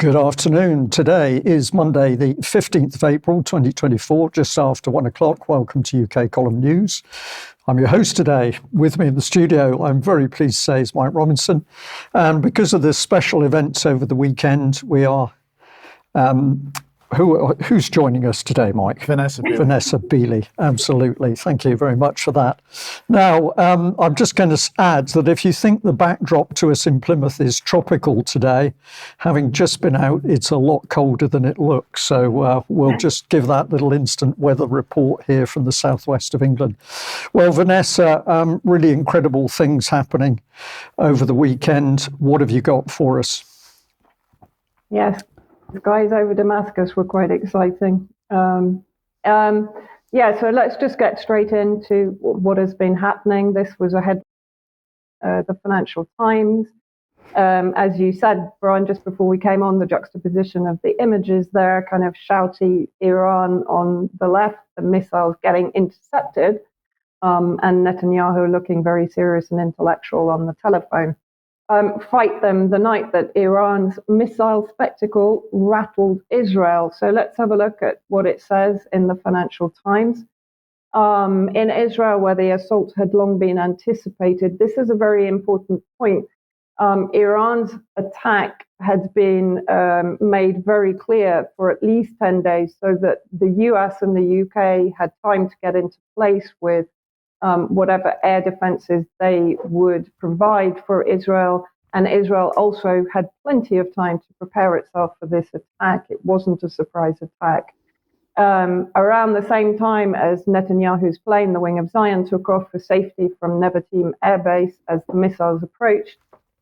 Good afternoon. Today is Monday, the 15th of April, 2024, just after 1 o'clock. Welcome to UK Column News. I'm your host today. With me in the studio, I'm very pleased to say, is Mike Robinson. And because of the special events over the weekend, we are... Who's joining us today, Mike? Vanessa Beeley. Vanessa Beeley, absolutely. Thank you very much for that. Now, I'm just going to add that if you think the backdrop to us in Plymouth is tropical today, having just been out, it's a lot colder than it looks. So we'll just give that little instant weather report here from the southwest of England. Well, Vanessa, really incredible things happening over the weekend. What have you got for us? Yes. The skies over Damascus were quite exciting. So let's just get straight into what has been happening. This was ahead of the Financial Times. As you said, Brian, just before we came on, the juxtaposition of the images there, kind of shouty Iran on the left, the missiles getting intercepted, and Netanyahu looking very serious and intellectual on the telephone. Fight them the night that Iran's missile spectacle rattled Israel. So let's have a look at what it says in the Financial Times. In Israel, where the assault had long been anticipated, this is a very important point. Iran's attack had been made very clear for at least 10 days so that the US and the UK had time to get into place with whatever air defenses they would provide for Israel. And Israel also had plenty of time to prepare itself for this attack. It wasn't a surprise attack. Around the same time as Netanyahu's plane, the Wing of Zion, took off for safety from Nevatim Air Base as the missiles approached,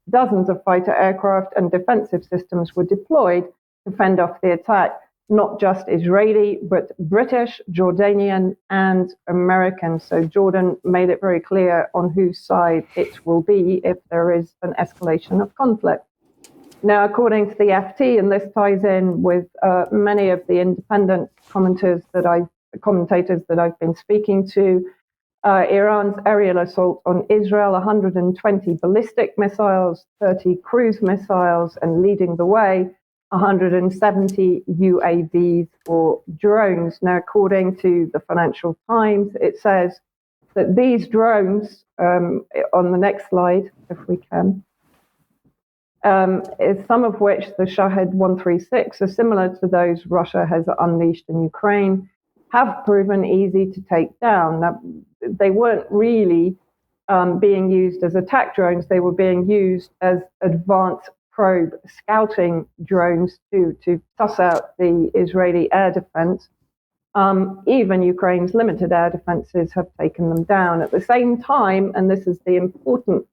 dozens of fighter aircraft and defensive systems were deployed to fend off the attack. Not just Israeli, but British, Jordanian, and American. So Jordan made it very clear on whose side it will be if there is an escalation of conflict. Now, according to the FT, and this ties in with many of the independent commentators that I've been speaking to, Iran's aerial assault on Israel, 120 ballistic missiles, 30 cruise missiles, and leading the way, 170 UAVs or drones. Now, according to the Financial Times, it says that these drones, on the next slide, if we can, is some of which the Shahed 136 are similar to those Russia has unleashed in Ukraine, have proven easy to take down. Now, they weren't really being used as attack drones. They were being used as advanced probe scouting drones to suss out the Israeli air defense. Even Ukraine's limited air defenses have taken them down. At the same time, and this is the important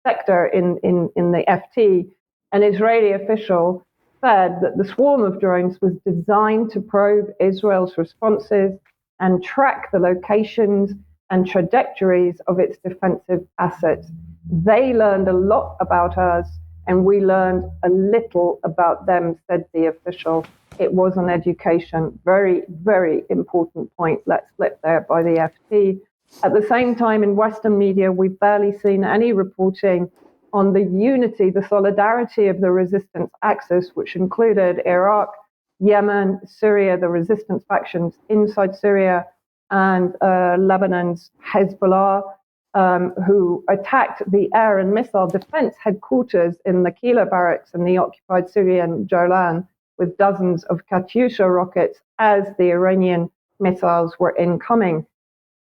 sector in the FT, an Israeli official said that the swarm of drones was designed to probe Israel's responses and track the locations and trajectories of its defensive assets. They learned a lot about us, and we learned a little about them, said the official. It was an education. Very, very important point. Let's flip there by the FT. At the same time, in Western media, we've barely seen any reporting on the unity, the solidarity of the resistance axis, which included Iraq, Yemen, Syria, the resistance factions inside Syria, and Lebanon's Hezbollah, who attacked the air and missile defense headquarters in the Kila barracks in the occupied Syrian Jolan with dozens of Katyusha rockets as the Iranian missiles were incoming.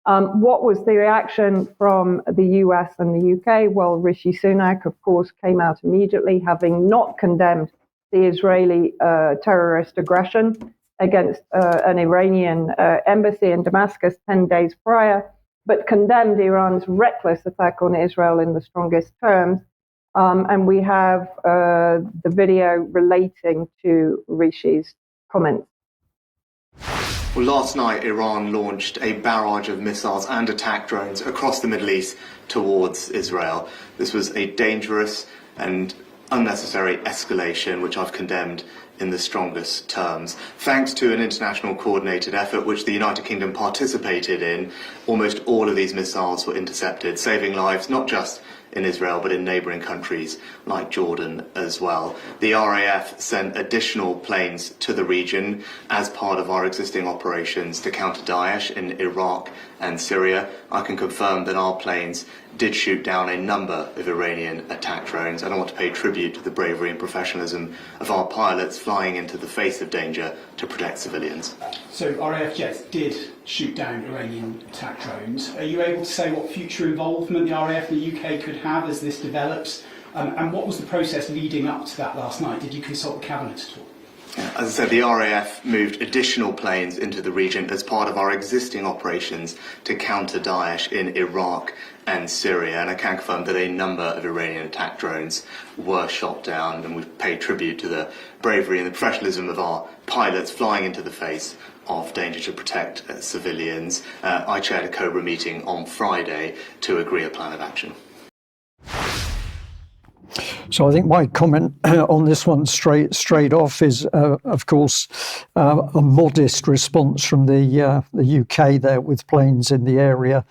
What was the reaction from the US and the UK? Well, Rishi Sunak, of course, came out immediately, having not condemned the Israeli terrorist aggression against an Iranian embassy in Damascus 10 days prior, but condemned Iran's reckless attack on Israel in the strongest terms. And we have the video relating to Rishi's comments. Well, last night, Iran launched a barrage of missiles and attack drones across the Middle East towards Israel. This was a dangerous and unnecessary escalation, which I've condemned in the strongest terms. Thanks to an international coordinated effort, which the United Kingdom participated in, almost all of these missiles were intercepted, saving lives not just in Israel, but in neighbouring countries like Jordan as well. The RAF sent additional planes to the region as part of our existing operations to counter Daesh in Iraq and Syria. I can confirm that our planes did shoot down a number of Iranian attack drones, and I want to pay tribute to the bravery and professionalism of our pilots flying into the face of danger to protect civilians. So RAF jets did shoot down Iranian attack drones. Are you able to say what future involvement the RAF and the UK could have as this develops? And what was the process leading up to that last night? Did you consult the Cabinet at all? As I said, the RAF moved additional planes into the region as part of our existing operations to counter Daesh in Iraq and Syria, and I can confirm that a number of Iranian attack drones were shot down, and we've paid tribute to the bravery and the professionalism of our pilots flying into the face of danger to protect civilians. I chaired a COBRA meeting on Friday to agree a plan of action. So I think my comment on this one straight off is, of course, a modest response from the UK there with planes in the area.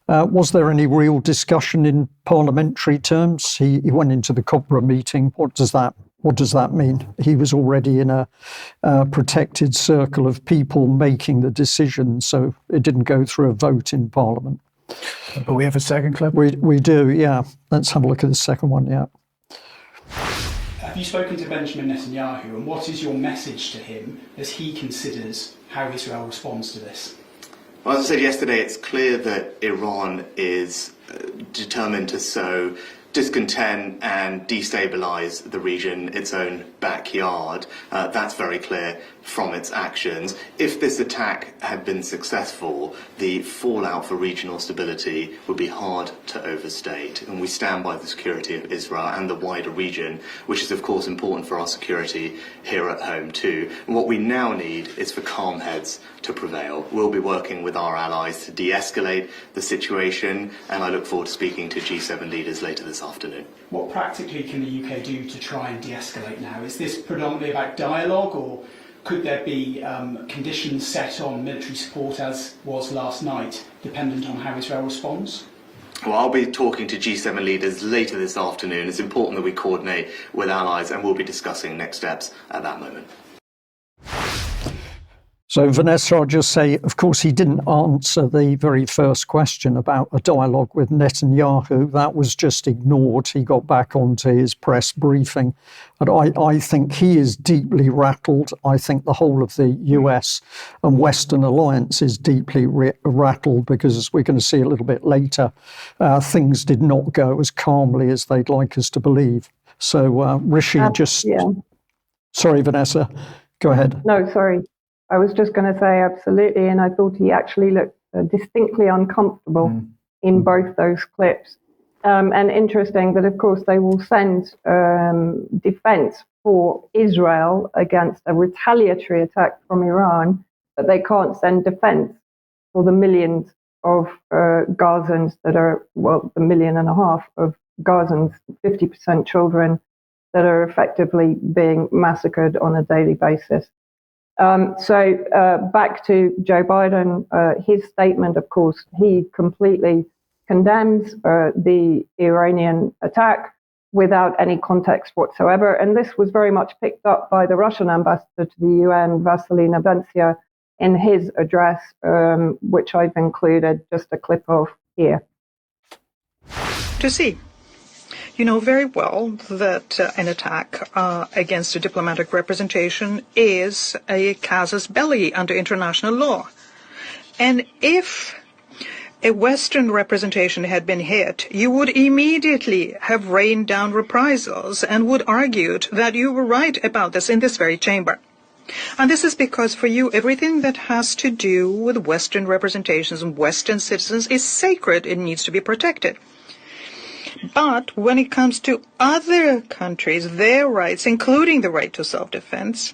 Was there any real discussion in parliamentary terms? He went into the COBRA meeting. What does that mean? He was already in a protected circle of people making the decision, so it didn't go through a vote in Parliament. But we have a second clip? We do, yeah. Let's have a look at the second one, yeah. Have you spoken to Benjamin Netanyahu, and what is your message to him as he considers how Israel responds to this? Well, as I said yesterday, it's clear that Iran is determined to sow discontent and destabilise the region, its own backyard. That's very clear from its actions. If this attack had been successful, the fallout for regional stability would be hard to overstate, and we stand by the security of Israel and the wider region, which is of course important for our security here at home too. And what we now need is for calm heads to prevail. We'll be working with our allies to de-escalate the situation, and I look forward to speaking to G7 leaders later this afternoon. What practically can the UK do to try and de-escalate now? Is this predominantly about dialogue, or could there be conditions set on military support, as was last night, dependent on how Israel responds? Well, I'll be talking to G7 leaders later this afternoon. It's important that we coordinate with allies, and we'll be discussing next steps at that moment. So, Vanessa, I'll just say, of course, he didn't answer the very first question about a dialogue with Netanyahu. That was just ignored. He got back onto his press briefing. And I think he is deeply rattled. I think the whole of the US and Western alliance is deeply rattled because, as we're going to see a little bit later, things did not go as calmly as they'd like us to believe. So, Rishi, Sorry, Vanessa, go ahead. No, sorry. I was just going to say absolutely, and I thought he actually looked distinctly uncomfortable in both those clips. And interesting that, of course, they will send defense for Israel against a retaliatory attack from Iran, but they can't send defense for the millions of Gazans that are, well, the 1.5 million of Gazans, 50% children, that are effectively being massacred on a daily basis. So back to Joe Biden, his statement, of course, he completely condemns the Iranian attack without any context whatsoever. And this was very much picked up by the Russian ambassador to the UN, Vasily Nebensia, in his address, which I've included just a clip of here. To see. You know very well that an attack against a diplomatic representation is a casus belli under international law. And if a Western representation had been hit, you would immediately have rained down reprisals and would argue that you were right about this in this very chamber. And this is because for you, everything that has to do with Western representations and Western citizens is sacred. It needs to be protected. But when it comes to other countries, their rights, including the right to self-defense,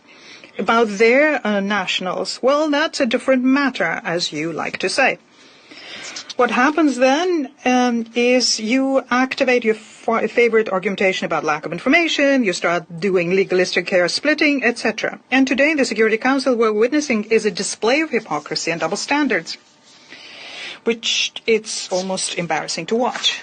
about their nationals, well, that's a different matter, as you like to say. What happens then is you activate your favorite argumentation about lack of information, you start doing legalistic hair splitting, etc. And today in the Security Council, what we're witnessing is a display of hypocrisy and double standards, which it's almost embarrassing to watch.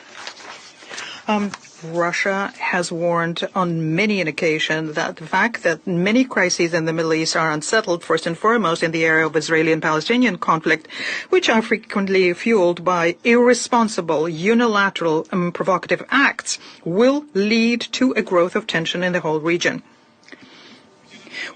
Russia has warned on many an occasion that the fact that many crises in the Middle East are unsettled, first and foremost in the area of Israeli and Palestinian conflict, which are frequently fueled by irresponsible, unilateral, and provocative acts, will lead to a growth of tension in the whole region.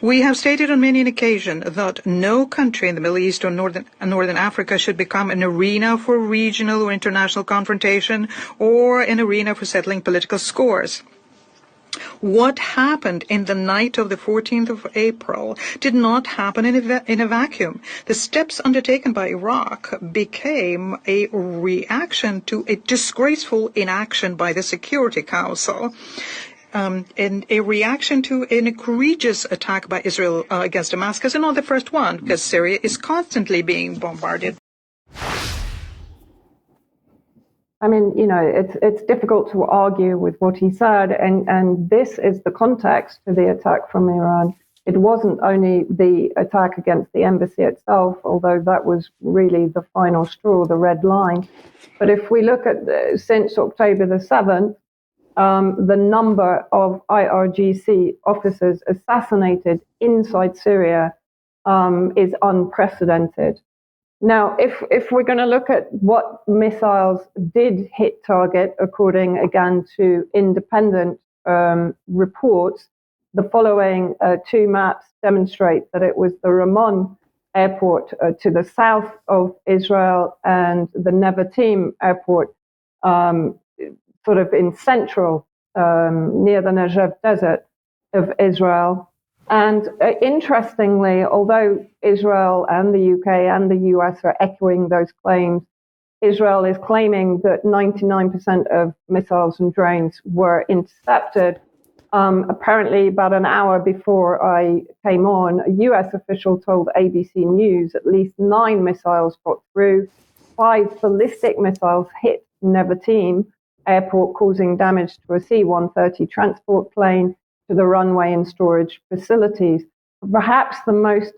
We have stated on many an occasion that no country in the Middle East or Northern Africa should become an arena for regional or international confrontation or an arena for settling political scores. What happened in the night of the 14th of April did not happen in a vacuum. The steps undertaken by Iraq became a reaction to a disgraceful inaction by the Security Council. And a reaction to an egregious attack by Israel against Damascus, and not the first one, because Syria is constantly being bombarded. I mean, it's difficult to argue with what he said, and this is the context to the attack from Iran. It wasn't only the attack against the embassy itself, although that was really the final straw, the red line. But if we look at since October the 7th, the number of IRGC officers assassinated inside Syria is unprecedented. Now, if we're going to look at what missiles did hit target, according again to independent reports, the following two maps demonstrate that it was the Ramon airport to the south of Israel and the Nevatim airport sort of in central, near the Negev desert of Israel. And interestingly, although Israel and the UK and the US are echoing those claims, Israel is claiming that 99% of missiles and drones were intercepted. Apparently, about an hour before I came on, a US official told ABC News at least 9 missiles got through, 5 ballistic missiles hit Nevatim airport, causing damage to a C-130 transport plane, to the runway and storage facilities. Perhaps the most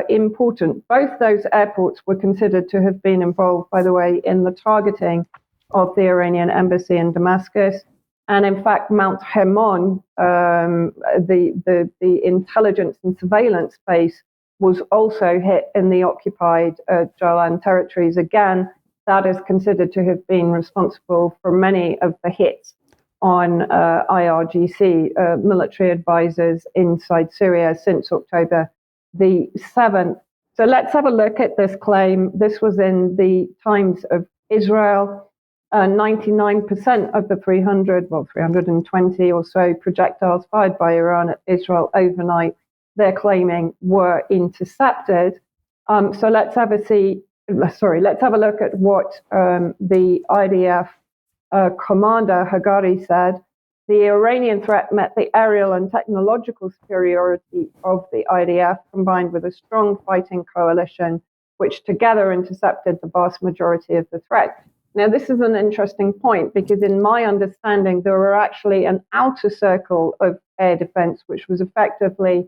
important, both those airports were considered to have been involved, by the way, in the targeting of the Iranian embassy in Damascus. And in fact, Mount Hermon, the intelligence and surveillance base, was also hit in the occupied Jalan territories. Again, that is considered to have been responsible for many of the hits on IRGC, military advisors inside Syria since October the 7th. So let's have a look at this claim. This was in the Times of Israel. 99% of the 320 or so projectiles fired by Iran at Israel overnight, they're claiming were intercepted. So let's have a look at what the IDF Commander Hagari said. The Iranian threat met the aerial and technological superiority of the IDF, combined with a strong fighting coalition, which together intercepted the vast majority of the threat. Now, this is an interesting point because in my understanding, there were actually an outer circle of air defense, which was effectively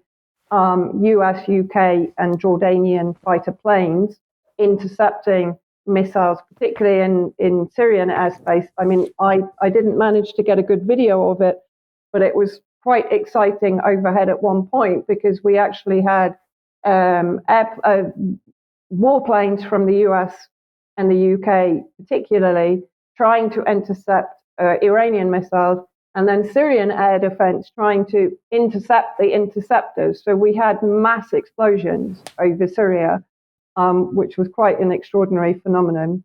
US, UK, and Jordanian fighter planes intercepting missiles, particularly in Syrian airspace. I mean, I didn't manage to get a good video of it, but it was quite exciting overhead at one point because we actually had warplanes from the US and the UK, particularly, trying to intercept Iranian missiles, and then Syrian air defense trying to intercept the interceptors. So we had mass explosions over Syria, which was quite an extraordinary phenomenon.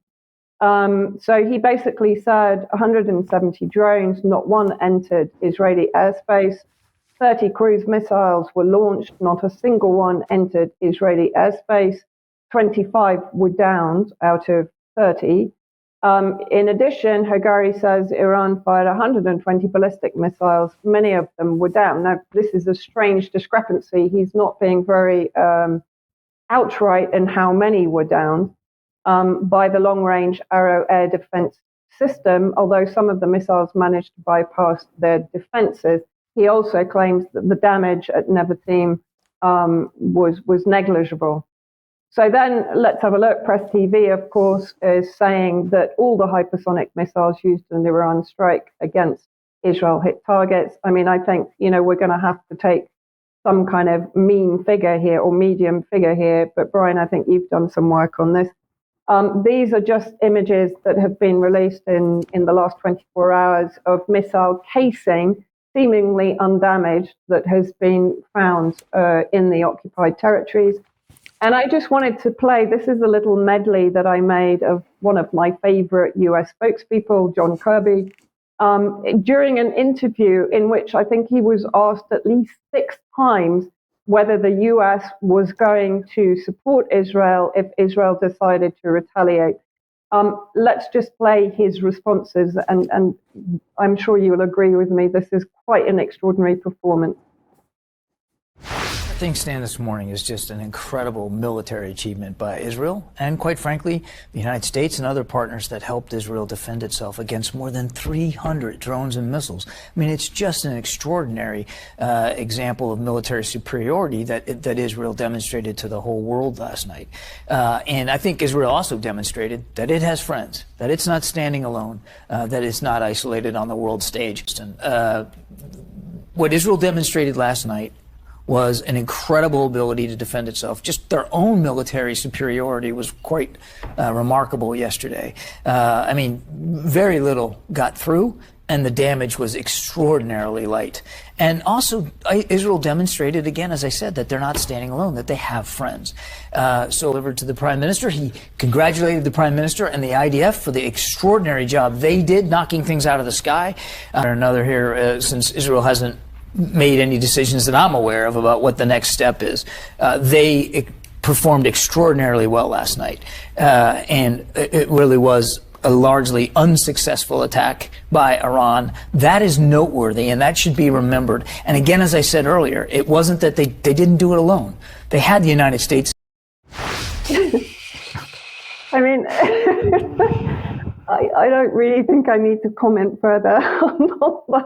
So he basically said 170 drones, not one entered Israeli airspace. 30 cruise missiles were launched, not a single one entered Israeli airspace. 25 were downed out of 30. In addition, Hagari says Iran fired 120 ballistic missiles. Many of them were down. Now, this is a strange discrepancy. He's not being very outright in how many were downed by the long-range Arrow air defense system, although some of the missiles managed to bypass their defenses. He also claims that the damage at Nevatim was negligible. So then let's have a look. Press TV, of course, is saying that all the hypersonic missiles used in the Iran strike against Israel hit targets. I mean, I think, we're going to have to take some kind of mean figure here or medium figure here. But Brian, I think you've done some work on this. These are just images that have been released in the last 24 hours of missile casing, seemingly undamaged, that has been found in the occupied territories. And I just wanted to play, this is a little medley that I made of one of my favorite US spokespeople, John Kirby, during an interview in which I think he was asked at least 6 times whether the US was going to support Israel if Israel decided to retaliate. Let's just play his responses, and I'm sure you will agree with me, this is quite an extraordinary performance. I think stand this morning is just an incredible military achievement by Israel and, quite frankly, the United States and other partners that helped Israel defend itself against more than 300 drones and missiles. I mean, it's just an extraordinary example of military superiority that Israel demonstrated to the whole world last night. And I think Israel also demonstrated that it has friends, that it's not standing alone, that it's not isolated on the world stage. What Israel demonstrated last night was an incredible ability to defend itself. Just their own military superiority was quite remarkable yesterday. I mean, very little got through, and the damage was extraordinarily light. And also, Israel demonstrated again, as I said, that they're not standing alone, that they have friends. So delivered to the Prime Minister. He congratulated the Prime Minister and the IDF for the extraordinary job they did, knocking things out of the sky. Another here, since Israel hasn't made any decisions that I'm aware of about what the next step is. They performed extraordinarily well last night, and it really was a largely unsuccessful attack by Iran. That is noteworthy, and that should be remembered. And again, as I said earlier, it wasn't that they didn't do it alone. They had the United States. I mean, I don't really think I need to comment further on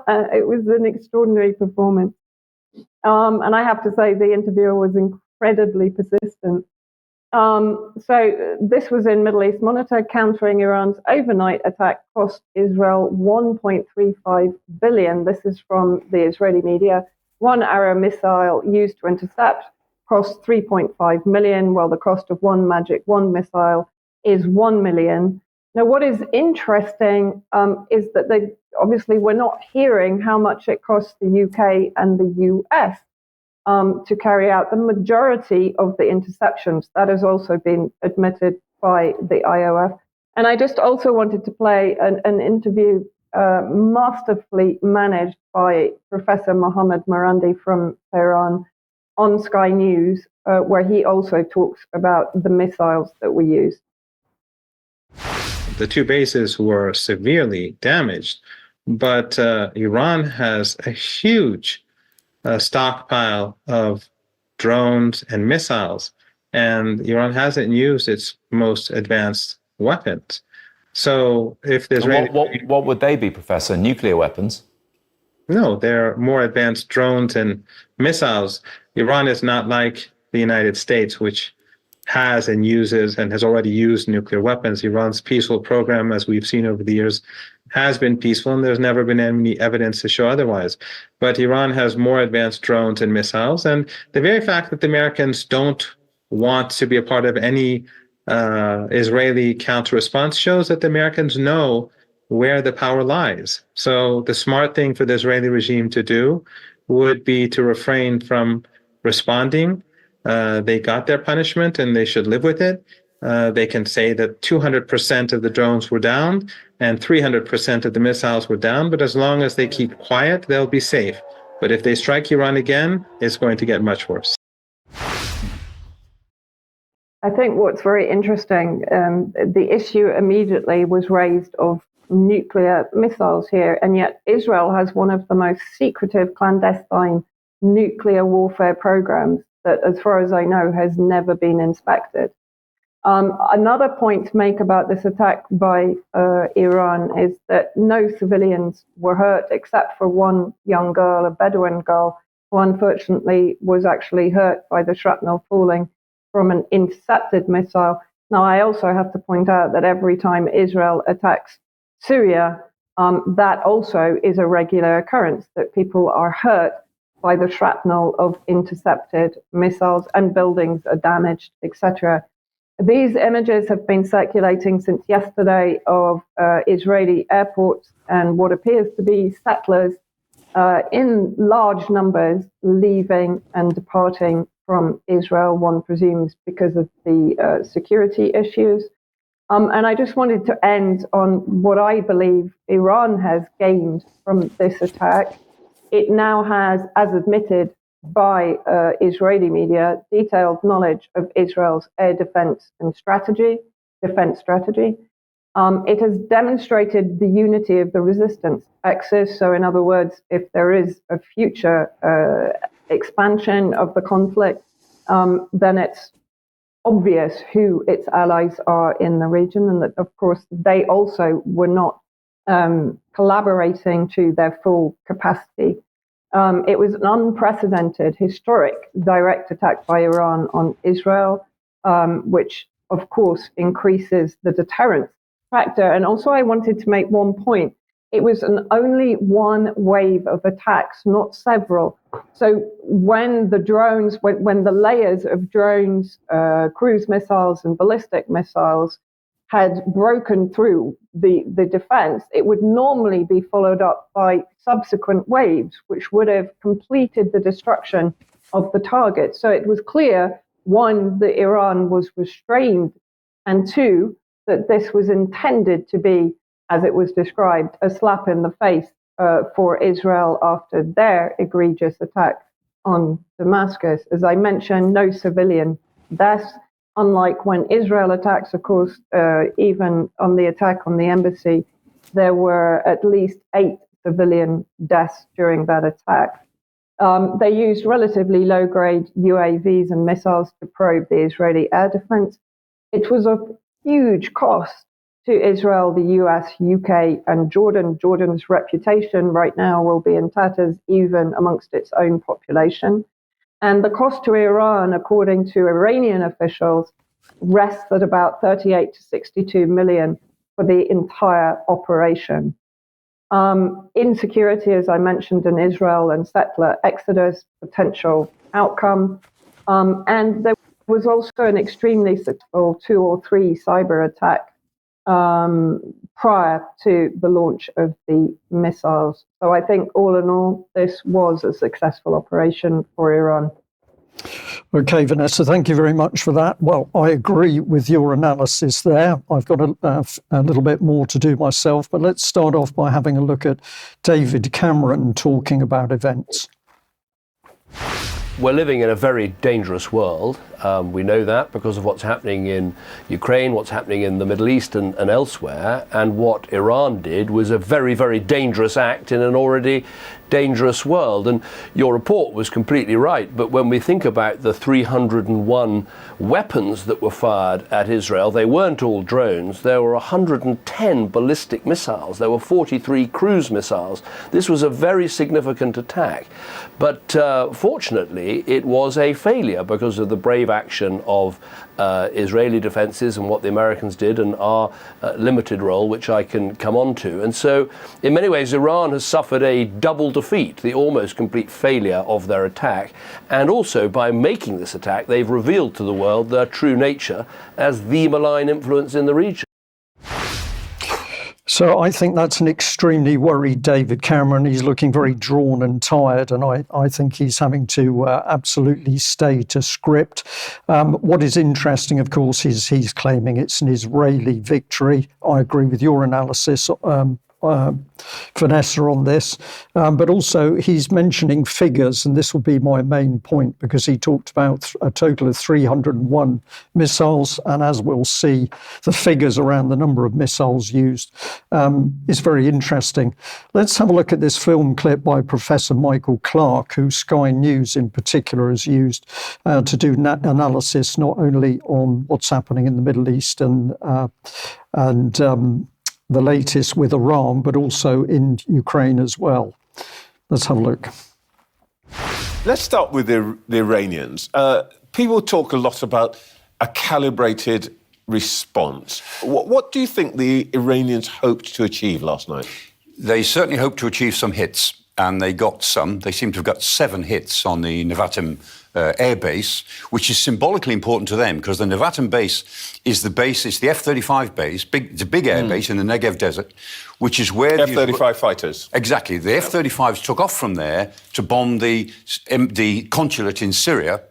that. It was an extraordinary performance. And I have to say the interviewer was incredibly persistent. So this was in Middle East Monitor. Countering Iran's overnight attack cost Israel 1.35 billion. This is from the Israeli media. One Arrow missile used to intercept cost 3.5 million, while the cost of one Magic 1 missile is 1 million. Now, what is interesting is that obviously we're not hearing how much it costs the UK and the US to carry out the majority of the interceptions. That has also been admitted by the IOF. And I just also wanted to play an interview masterfully managed by Professor Mohammed Marandi from Tehran on Sky News, where he also talks about the missiles that we used. The 2 bases were severely damaged, but Iran has a huge stockpile of drones and missiles, and Iran hasn't used its most advanced weapons. So if there's what would they be, Professor? Nuclear weapons? No, they're more advanced drones and missiles. Iran is not like the United States, which has and uses and has already used nuclear weapons. Iran's peaceful program, as we've seen over the years, has been peaceful, and there's never been any evidence to show otherwise. But Iran has more advanced drones and missiles, and the very fact that the Americans don't want to be a part of any Israeli counter-response shows that the Americans know where the power lies. So the smart thing for the Israeli regime to do would be to refrain from responding. They got their punishment and they should live with it. They can say that 200% of the drones were down and 300% of the missiles were down, but as long as they keep quiet, they'll be safe. But if they strike Iran again, it's going to get much worse. I think what's very interesting, the issue immediately was raised of nuclear missiles here, and yet Israel has one of the most secretive, clandestine nuclear warfare programs that, as far as I know, has never been inspected. Another point to make about this attack by Iran is that no civilians were hurt except for one young girl, a Bedouin girl, who unfortunately was actually hurt by the shrapnel falling from an intercepted missile. Now, I also have to point out that every time Israel attacks Syria, that also is a regular occurrence, that people are hurt by the shrapnel of intercepted missiles and buildings are damaged, etc. These images have been circulating since yesterday of Israeli airports and what appears to be settlers in large numbers leaving and departing from Israel, one presumes because of the security issues. And I just wanted to end on what I believe Iran has gained from this attack. It now has, as admitted by Israeli media, detailed knowledge of Israel's air defense strategy. It has demonstrated the unity of the resistance axis. So in other words, if there is a future expansion of the conflict, then it's obvious who its allies are in the region, and that, of course, they also were not collaborating to their full capacity. It was an unprecedented, historic direct attack by Iran on Israel, which, of course, increases the deterrence factor. And also, I wanted to make one point. It was only one wave of attacks, not several. So when the drones, when the layers of drones, cruise missiles and ballistic missiles had broken through the defense, it would normally be followed up by subsequent waves, which would have completed the destruction of the target. So it was clear, one, that Iran was restrained, and two, that this was intended to be, as it was described, a slap in the face for Israel after their egregious attack on Damascus. As I mentioned, no civilian deaths, unlike when Israel attacks, of course, even on the attack on the embassy, there were at least 8 civilian deaths during that attack. They used relatively low-grade UAVs and missiles to probe the Israeli air defense. It was of huge cost to Israel, the US, UK, and Jordan. Jordan's reputation right now will be in tatters, even amongst its own population. And the cost to Iran, according to Iranian officials, rests at about 38 to 62 million for the entire operation. Insecurity, as I mentioned, in Israel and settler exodus, potential outcome. And there was also an extremely successful 2 or 3 cyber attack prior to the launch of the missiles. So I think all in all, this was a successful operation for Iran. Okay, Vanessa, thank you very much for that. Well, I agree with your analysis there. I've got a little bit more to do myself, but let's start off by having a look at David Cameron talking about events. We're living in a very dangerous world. We know that because of what's happening in Ukraine, what's happening in the Middle East and elsewhere. And what Iran did was a very, very dangerous act in an already dangerous world. And your report was completely right. But when we think about the 301 weapons that were fired at Israel, they weren't all drones. There were 110 ballistic missiles. There were 43 cruise missiles. This was a very significant attack. But fortunately, it was a failure because of the brave action of Israeli defenses and what the Americans did and our limited role, which I can come on to. And so, in many ways, Iran has suffered a double defeat, the almost complete failure of their attack. And also, by making this attack, they've revealed to the world their true nature as the malign influence in the region. So I think that's an extremely worried David Cameron. He's looking very drawn and tired, and I think he's having to absolutely stay to script. What is interesting, of course, is he's claiming it's an Israeli victory. I agree with your analysis, Vanessa, on this, but also he's mentioning figures, and this will be my main point because he talked about a total of 301 missiles, and as we'll see, the figures around the number of missiles used is very interesting. Let's have a look at this film clip by Professor Michael Clark, who Sky News in particular has used to do analysis not only on what's happening in the Middle East and the latest with Iran, but also in Ukraine as well. Let's have a look. Let's start with the Iranians. People talk a lot about a calibrated response. What do you think the Iranians hoped to achieve last night? They certainly hoped to achieve some hits, and they got some. They seem to have got 7 hits on the Nevatim air base, which is symbolically important to them, because the Nevatim base is the base, it's the F-35 base, it's a big air base in the Negev desert, which is where... F-35 fighters. Exactly. The F-35s took off from there to bomb the consulate in Syria,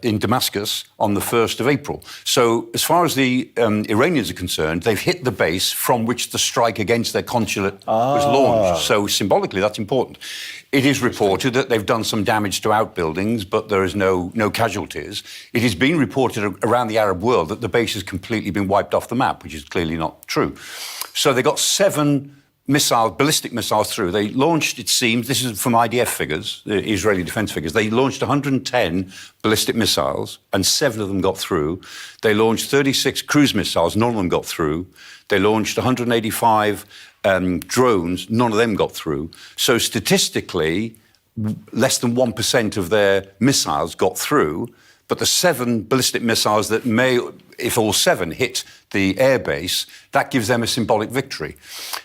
in Damascus, on the 1st of April. So as far as the Iranians are concerned, they've hit the base from which the strike against their consulate was launched. So symbolically, that's important. It is reported that they've done some damage to outbuildings, but there is no casualties. It has been reported around the Arab world that the base has completely been wiped off the map, which is clearly not true. So they got 7 ballistic missiles through. They launched, it seems, this is from IDF figures, the Israeli defense figures, they launched 110 ballistic missiles and 7 of them got through. They launched 36 cruise missiles, none of them got through. They launched 185 drones, none of them got through. So statistically, less than 1% of their missiles got through, but the 7 ballistic missiles that may, if all 7 hit the air base, that gives them a symbolic victory.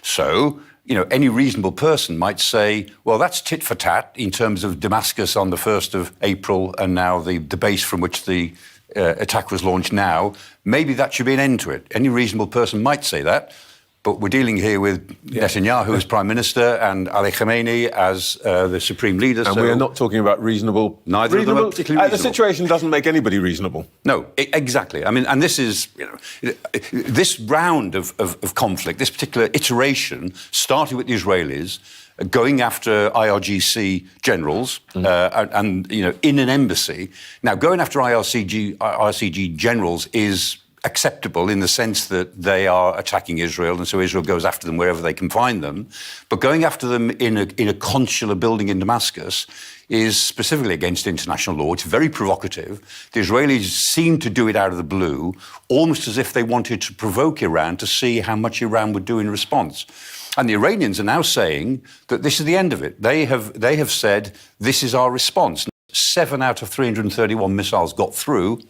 So, any reasonable person might say, well, that's tit for tat in terms of Damascus on the 1st of April and now the base from which the attack was launched now. Maybe that should be an end to it. Any reasonable person might say that. But we're dealing here with Netanyahu as Prime Minister and Ali Khamenei as the Supreme Leader. And we are not talking about reasonable... Neither of them are particularly reasonable. The situation doesn't make anybody reasonable. No, exactly. I mean, and this is, this round of conflict, this particular iteration, started with the Israelis going after IRGC generals and in an embassy. Now, going after IRGC generals is acceptable in the sense that they are attacking Israel, and so Israel goes after them wherever they can find them. But going after them in a consular building in Damascus is specifically against international law. It's very provocative. The Israelis seem to do it out of the blue, almost as if they wanted to provoke Iran to see how much Iran would do in response. And the Iranians are now saying that this is the end of it. They have said, this is our response. 7 out of 331 missiles got through.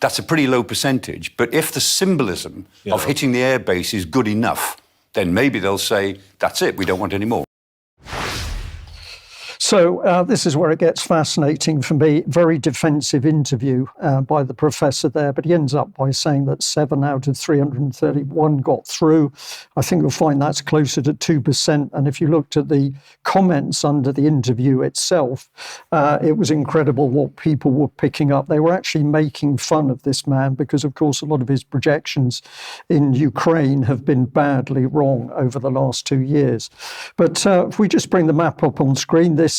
That's a pretty low percentage. But if the symbolism of hitting the airbase is good enough, then maybe they'll say, that's it, we don't want any more. So this is where it gets fascinating for me. Very defensive interview by the professor there, but he ends up by saying that 7 out of 331 got through. I think you'll find that's closer to 2%. And if you looked at the comments under the interview itself, it was incredible what people were picking up. They were actually making fun of this man because, of course, a lot of his projections in Ukraine have been badly wrong over the last 2 years. But if we just bring the map up on screen, this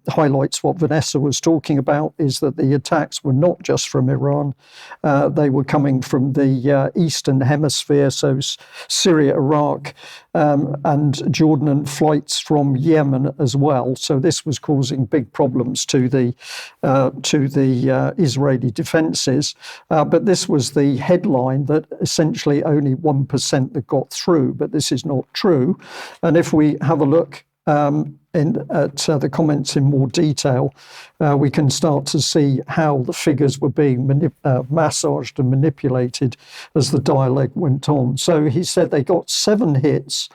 highlights what Vanessa was talking about, is that the attacks were not just from Iran. They were coming from the Eastern Hemisphere, so Syria, Iraq, and Jordan, and flights from Yemen as well. So this was causing big problems to the Israeli defences. But this was the headline, that essentially only 1% that got through, but this is not true. And if we have a look at the comments in more detail, we can start to see how the figures were being massaged and manipulated as the dialogue went on. So he said they got 7 hits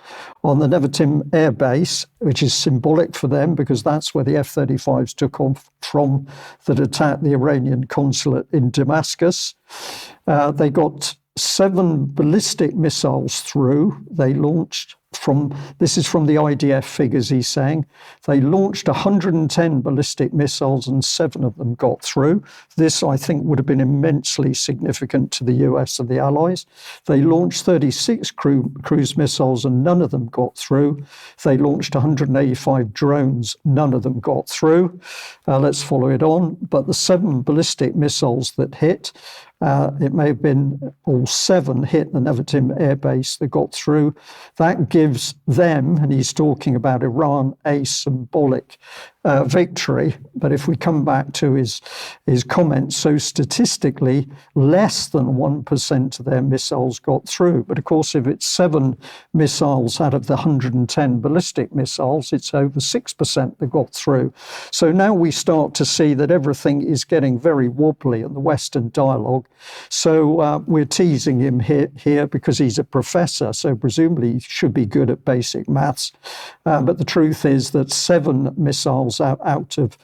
on the Nevatim air base, which is symbolic for them because that's where the F-35s took off from that attacked the Iranian consulate in Damascus. They got 7 ballistic missiles through. They launched this is from the IDF figures, he's saying. They launched 110 ballistic missiles and 7 of them got through. This, I think, would have been immensely significant to the US and the Allies. They launched 36 cruise missiles and none of them got through. They launched 185 drones, none of them got through. Let's follow it on. But the 7 ballistic missiles that hit, it may have been all 7 hit the Nevatim airbase that got through. That gives them, and he's talking about Iran, a symbolic victory. But if we come back to his comments, so statistically, less than 1% of their missiles got through. But of course, if it's 7 missiles out of the 110 ballistic missiles, it's over 6% that got through. So now we start to see that everything is getting very wobbly in the Western dialogue. So we're teasing him here because he's a professor, so presumably he should be good at basic maths. But the truth is that 7 missiles out of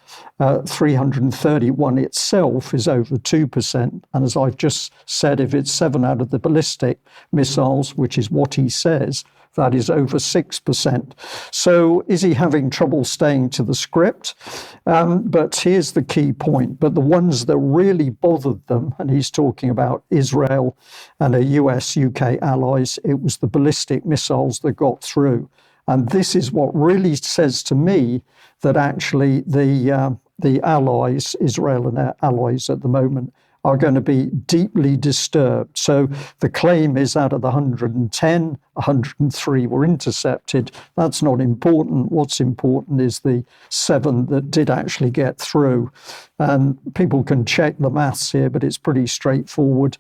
331 itself is over 2%. And as I've just said, if it's 7 out of the ballistic missiles, which is what he says, that is over 6%. So is he having trouble staying to the script? But here's the key point. But the ones that really bothered them, and he's talking about Israel and the US, UK allies, it was the ballistic missiles that got through. And this is what really says to me that actually the allies, Israel and their allies at the moment, are going to be deeply disturbed. So the claim is out of the 110, 103 were intercepted. That's not important. What's important is the 7 that did actually get through. And people can check the maths here, but it's pretty straightforward.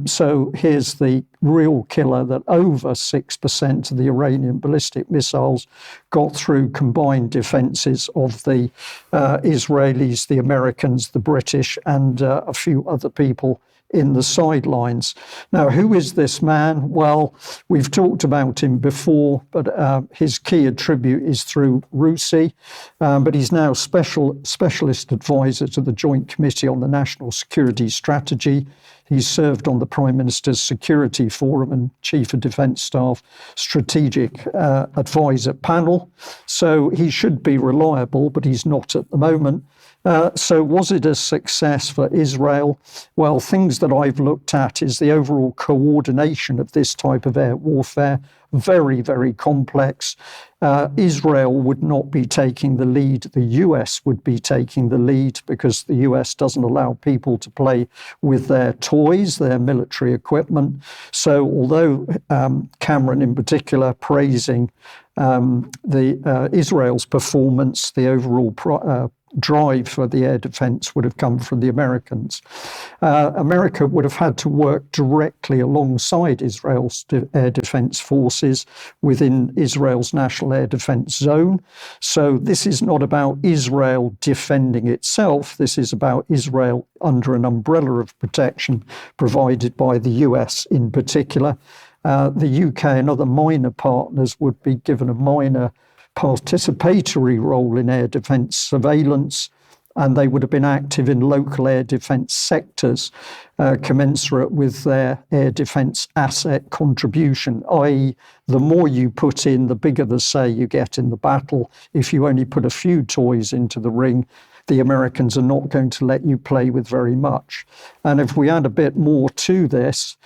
So here's the real killer, that over 6% of the Iranian ballistic missiles got through combined defences of the Israelis, the Americans, the British, and a few other people in the sidelines. Now, who is this man? Well, we've talked about him before, but his key attribute is through RUSI, but he's now specialist advisor to the Joint Committee on the National Security Strategy. He's served on the Prime Minister's Security Forum and Chief of Defence Staff Strategic Advisor panel. So he should be reliable, but he's not at the moment. So was it a success for Israel? Well, things that I've looked at is the overall coordination of this type of air warfare. Very, very complex. Israel would not be taking the lead. The US would be taking the lead because the US doesn't allow people to play with their toys, their military equipment. So although Cameron in particular praising Israel's performance, the overall drive for the air defense would have come from the Americans. America would have had to work directly alongside Israel's air defense forces within Israel's national air defense zone. So this is not about Israel defending itself. This is about Israel under an umbrella of protection provided by the US in particular. The UK and other minor partners would be given a minor participatory role in air defence surveillance, and they would have been active in local air defence sectors commensurate with their air defence asset contribution, i.e. the more you put in, the bigger the say you get in the battle. If you only put a few toys into the ring, the Americans are not going to let you play with very much. And if we add a bit more to this,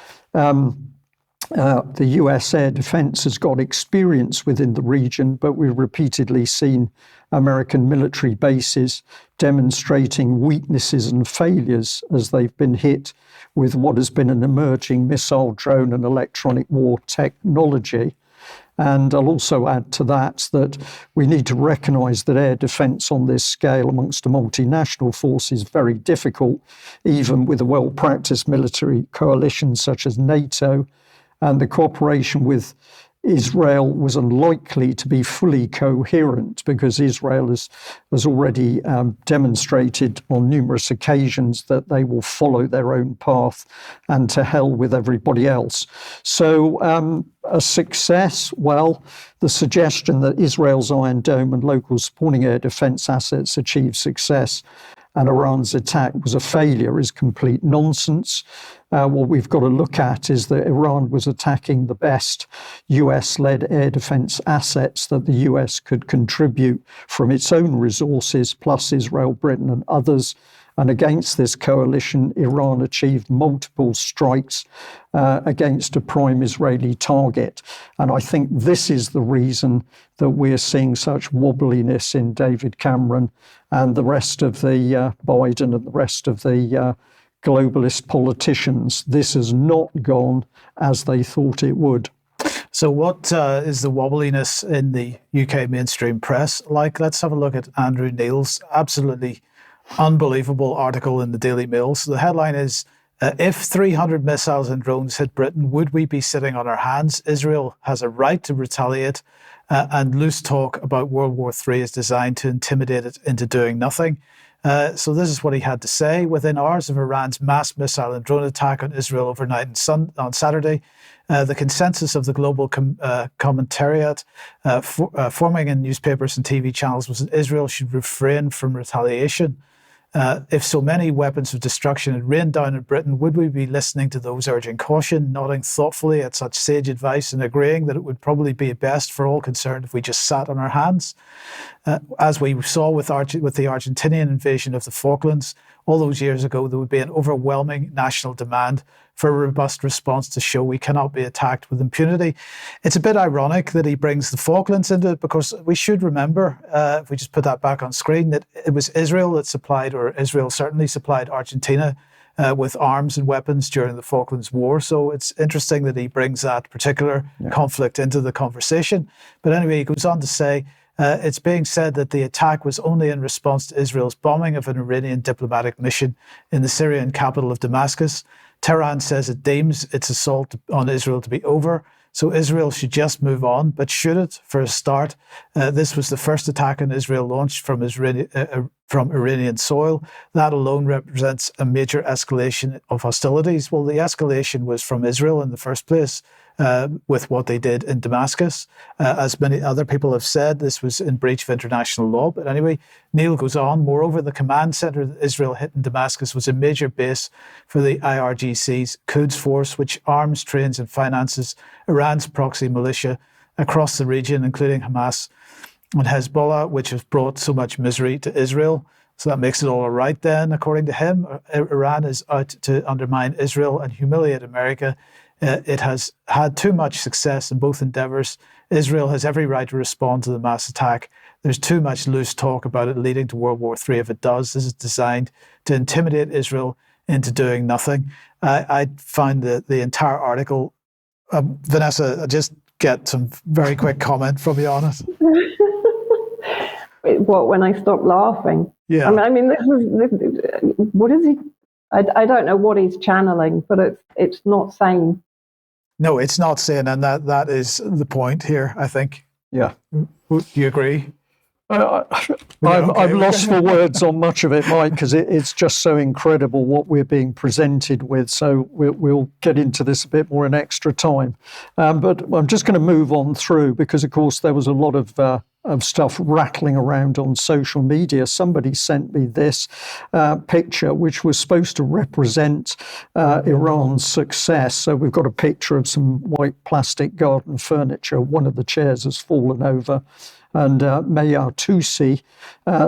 the US air defense has got experience within the region, but we've repeatedly seen American military bases demonstrating weaknesses and failures as they've been hit with what has been an emerging missile, drone and electronic war technology. And I'll also add to that we need to recognise that air defence on this scale amongst a multinational force is very difficult, even with a well-practised military coalition such as NATO. And the cooperation with Israel was unlikely to be fully coherent because Israel has already demonstrated on numerous occasions that they will follow their own path and to hell with everybody else. So a success, well, the suggestion that Israel's Iron Dome and local supporting air defense assets achieved success and Iran's attack was a failure is complete nonsense. What we've got to look at is that Iran was attacking the best US-led air defense assets that the US could contribute from its own resources, plus Israel, Britain and others. And against this coalition, Iran achieved multiple strikes against a prime Israeli target. And I think this is the reason that we're seeing such wobbliness in David Cameron and the rest of the Biden and the rest of the globalist politicians. This has not gone as they thought it would. So what is the wobbliness in the UK mainstream press like? Let's have a look at Andrew Neil's absolutely unbelievable article in the Daily Mail. So the headline is, if 300 missiles and drones hit Britain, would we be sitting on our hands? Israel has a right to retaliate, and loose talk about World War III is designed to intimidate it into doing nothing. So this is what he had to say. Within hours of Iran's mass missile and drone attack on Israel overnight on Saturday, the consensus of the global commentariat forming in newspapers and TV channels was that Israel should refrain from retaliation. If so many weapons of destruction had rained down in Britain, would we be listening to those urging caution, nodding thoughtfully at such sage advice and agreeing that it would probably be best for all concerned if we just sat on our hands? As we saw with the Argentinian invasion of the Falklands all those years ago, there would be an overwhelming national demand for a robust response to show we cannot be attacked with impunity. It's a bit ironic that he brings the Falklands into it, because we should remember, if we just put that back on screen, that it was Israel that supplied, or Israel certainly supplied Argentina with arms and weapons during the Falklands War. So it's interesting that he brings that particular conflict into the conversation. But anyway, he goes on to say, it's being said that the attack was only in response to Israel's bombing of an Iranian diplomatic mission in the Syrian capital of Damascus. Tehran says it deems its assault on Israel to be over, so Israel should just move on. But should it? For a start, this was the first attack on Israel launched from Iranian soil. That alone represents a major escalation of hostilities. Well, the escalation was from Israel in the first place, with what they did in Damascus. As many other people have said, this was in breach of international law. But anyway, Neil goes on. Moreover, the command center that Israel hit in Damascus was a major base for the IRGC's Quds force, which arms, trains and finances Iran's proxy militia across the region, including Hamas and Hezbollah, which has brought so much misery to Israel. So that makes it all right then, according to him. Iran is out to undermine Israel and humiliate America. It has had too much success in both endeavours. Israel has every right to respond to the mass attack. There's too much loose talk about it leading to World War III if it does. This is designed to intimidate Israel into doing nothing. I find the entire article, Vanessa, I just get some very quick comment from you on it. What, when I stop laughing? Yeah. I mean, what is he? I don't know what he's channeling, but it's not sane. No, it's not sane, and that is the point here, I think. Yeah. Do you agree? I'm lost for words on much of it, Mike, because it's just so incredible what we're being presented with. So we'll get into this a bit more in extra time. But I'm just going to move on through, because, of course, there was a lot of stuff rattling around on social media. Somebody sent me this picture, which was supposed to represent Iran's success. So we've got a picture of some white plastic garden furniture. One of the chairs has fallen over. And Mayadeen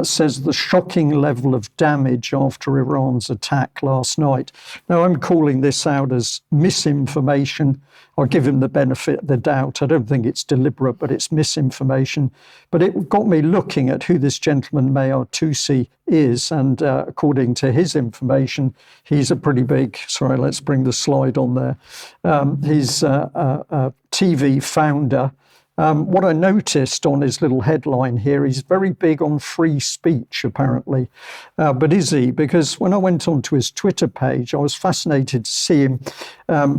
says the shocking level of damage after Iran's attack last night. Now, I'm calling this out as misinformation. I'll give him the benefit of the doubt. I don't think it's deliberate, but it's misinformation. But it got me looking at who this gentleman Mayadeen is. And according to his information, he's a pretty big, sorry, let's bring the slide on there. He's a TV founder. What I noticed on his little headline here, he's very big on free speech, apparently. But is he? Because when I went onto his Twitter page, I was fascinated to see him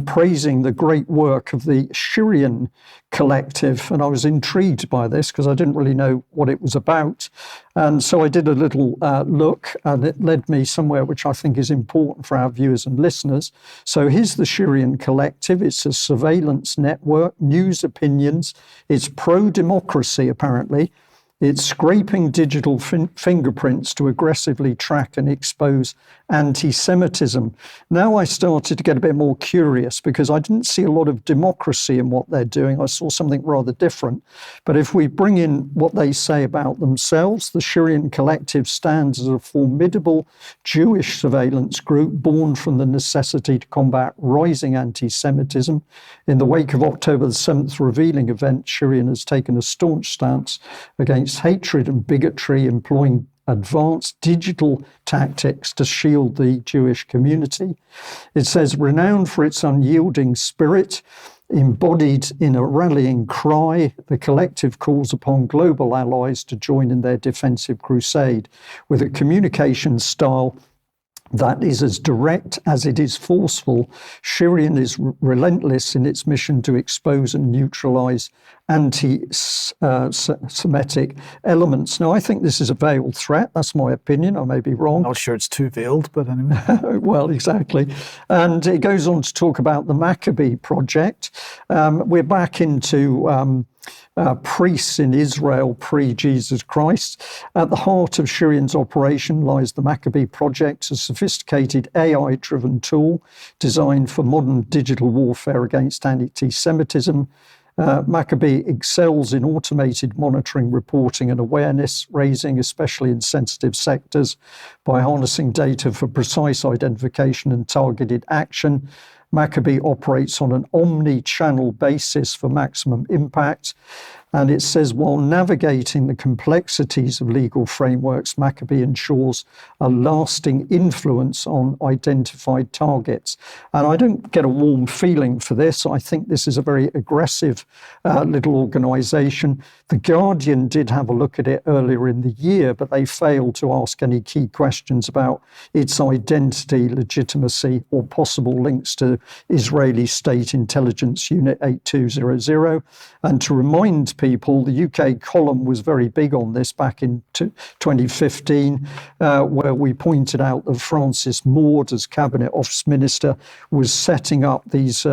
praising the great work of the Syrian collective. And I was intrigued by this because I didn't really know what it was about. And so I did a little look, and it led me somewhere which I think is important for our viewers and listeners. So here's the Syrian collective. It's a surveillance network, news opinions. It's pro-democracy, apparently. It's scraping digital fingerprints to aggressively track and expose anti-Semitism. Now I started to get a bit more curious because I didn't see a lot of democracy in what they're doing. I saw something rather different. But if we bring in what they say about themselves, the Syrian Collective stands as a formidable Jewish surveillance group born from the necessity to combat rising anti-Semitism. In the wake of October the 7th revealing event, Syrian has taken a staunch stance against hatred and bigotry, employing advanced digital tactics to shield the Jewish community. It says, renowned for its unyielding spirit, Embodied in a rallying cry, the collective calls upon global allies to join in their defensive crusade with a communication style that is as direct as it is forceful. Syrian is relentless in its mission to expose and neutralize anti-Semitic elements. Now, I think this is a veiled threat. That's my opinion. I may be wrong. Not sure it's too veiled, but anyway. Well, exactly. And it goes on to talk about the Maccabee project. We're back into priests in Israel pre-Jesus Christ. At the heart of Syrian's operation lies the Maccabee project, a sophisticated AI-driven tool designed for modern digital warfare against anti-Semitism. Maccabee excels in automated monitoring, reporting and awareness raising, especially in sensitive sectors, by harnessing data for precise identification and targeted action. Maccabee operates on an omni-channel basis for maximum impact. And it says, while navigating the complexities of legal frameworks, Maccabee ensures a lasting influence on identified targets. And I don't get a warm feeling for this. I think this is a very aggressive little organisation. The Guardian did have a look at it earlier in the year, but they failed to ask any key questions about its identity, legitimacy, or possible links to Israeli State Intelligence Unit 8200. And to remind people, the UK column was very big on this back in 2015, where we pointed out that Francis Maude, as Cabinet Office Minister, was setting up these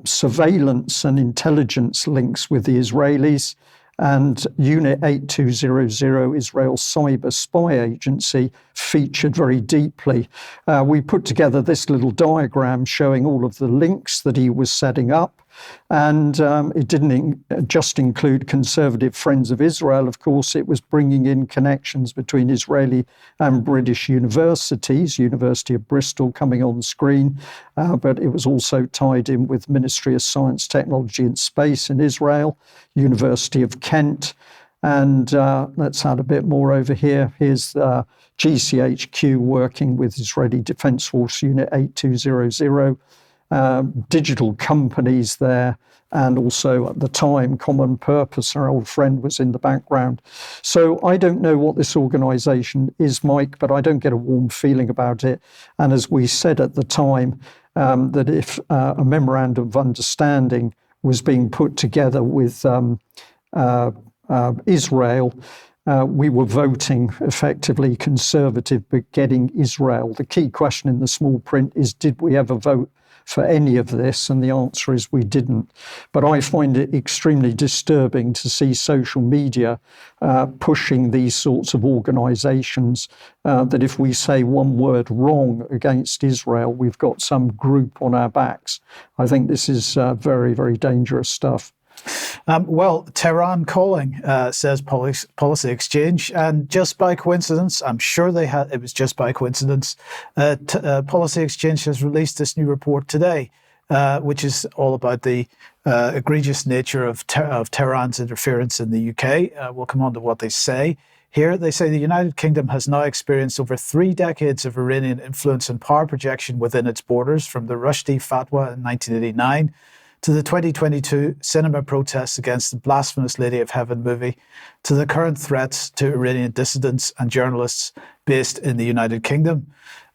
surveillance and intelligence links with the Israelis. And Unit 8200, Israel's cyber spy agency, featured very deeply. We put together this little diagram showing all of the links that he was setting up. And it didn't just include conservative Friends of Israel. Of course, it was bringing in connections between Israeli and British universities, University of Bristol coming on screen, but it was also tied in with Ministry of Science, Technology and Space in Israel, University of Kent. And let's add a bit more over here. Here's GCHQ working with Israeli Defence Force Unit 8200. Digital companies there, and also at the time, Common Purpose, our old friend, was in the background. So I don't know what this organisation is, Mike, but I don't get a warm feeling about it. And as we said at the time, that if a memorandum of understanding was being put together with Israel, we were voting effectively Conservative, but getting Israel. The key question in the small print is, did we ever vote for any of this? And the answer is we didn't. But I find it extremely disturbing to see social media pushing these sorts of organisations, that if we say one word wrong against Israel, we've got some group on our backs. I think this is very, very dangerous stuff. Well, Tehran calling, says Policy Exchange, and just by coincidence, I'm sure it was just by coincidence, Policy Exchange has released this new report today, which is all about the egregious nature of Tehran's interference in the UK. We'll come on to what they say. Here, they say the United Kingdom has now experienced over 3 decades of Iranian influence and power projection within its borders, from the Rushdie fatwa in 1989 to the 2022 cinema protests against the blasphemous Lady of Heaven movie, to the current threats to Iranian dissidents and journalists based in the United Kingdom.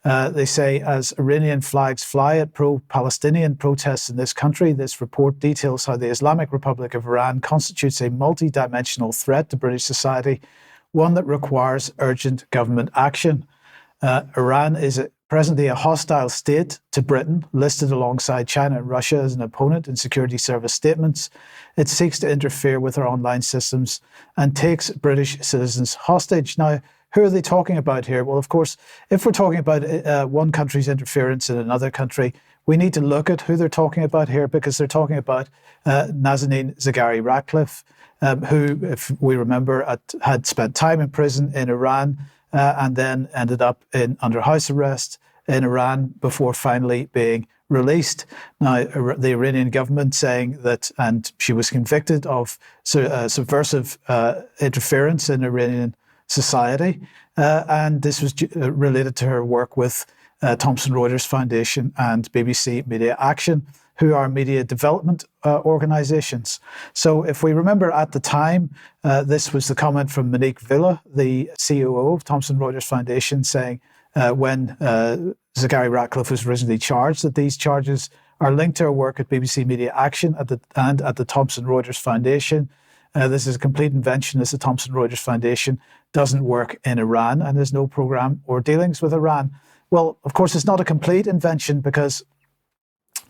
They say, as Iranian flags fly at pro-Palestinian protests in this country, this report details how the Islamic Republic of Iran constitutes a multi-dimensional threat to British society, one that requires urgent government action. Iran is presently a hostile state to Britain, listed alongside China and Russia as an opponent in security service statements. It seeks to interfere with our online systems and takes British citizens hostage. Now, who are they talking about here? Well, of course, if we're talking about one country's interference in another country, we need to look at who they're talking about here, because they're talking about Nazanin Zaghari-Ratcliffe, who, if we remember, had spent time in prison in Iran, and then ended up under house arrest in Iran before finally being released. Now, the Iranian government saying that, and she was convicted of subversive interference in Iranian society, and this was related to her work with Thomson Reuters Foundation and BBC Media Action, who are media development organizations. So if we remember at the time, this was the comment from Monique Villa, the COO of Thomson Reuters Foundation, saying when Zaghari Ratcliffe was originally charged that these charges are linked to her work at BBC Media Action and at the Thomson Reuters Foundation. This is a complete invention, as the Thomson Reuters Foundation doesn't work in Iran and has no program or dealings with Iran. Well, of course, it's not a complete invention, because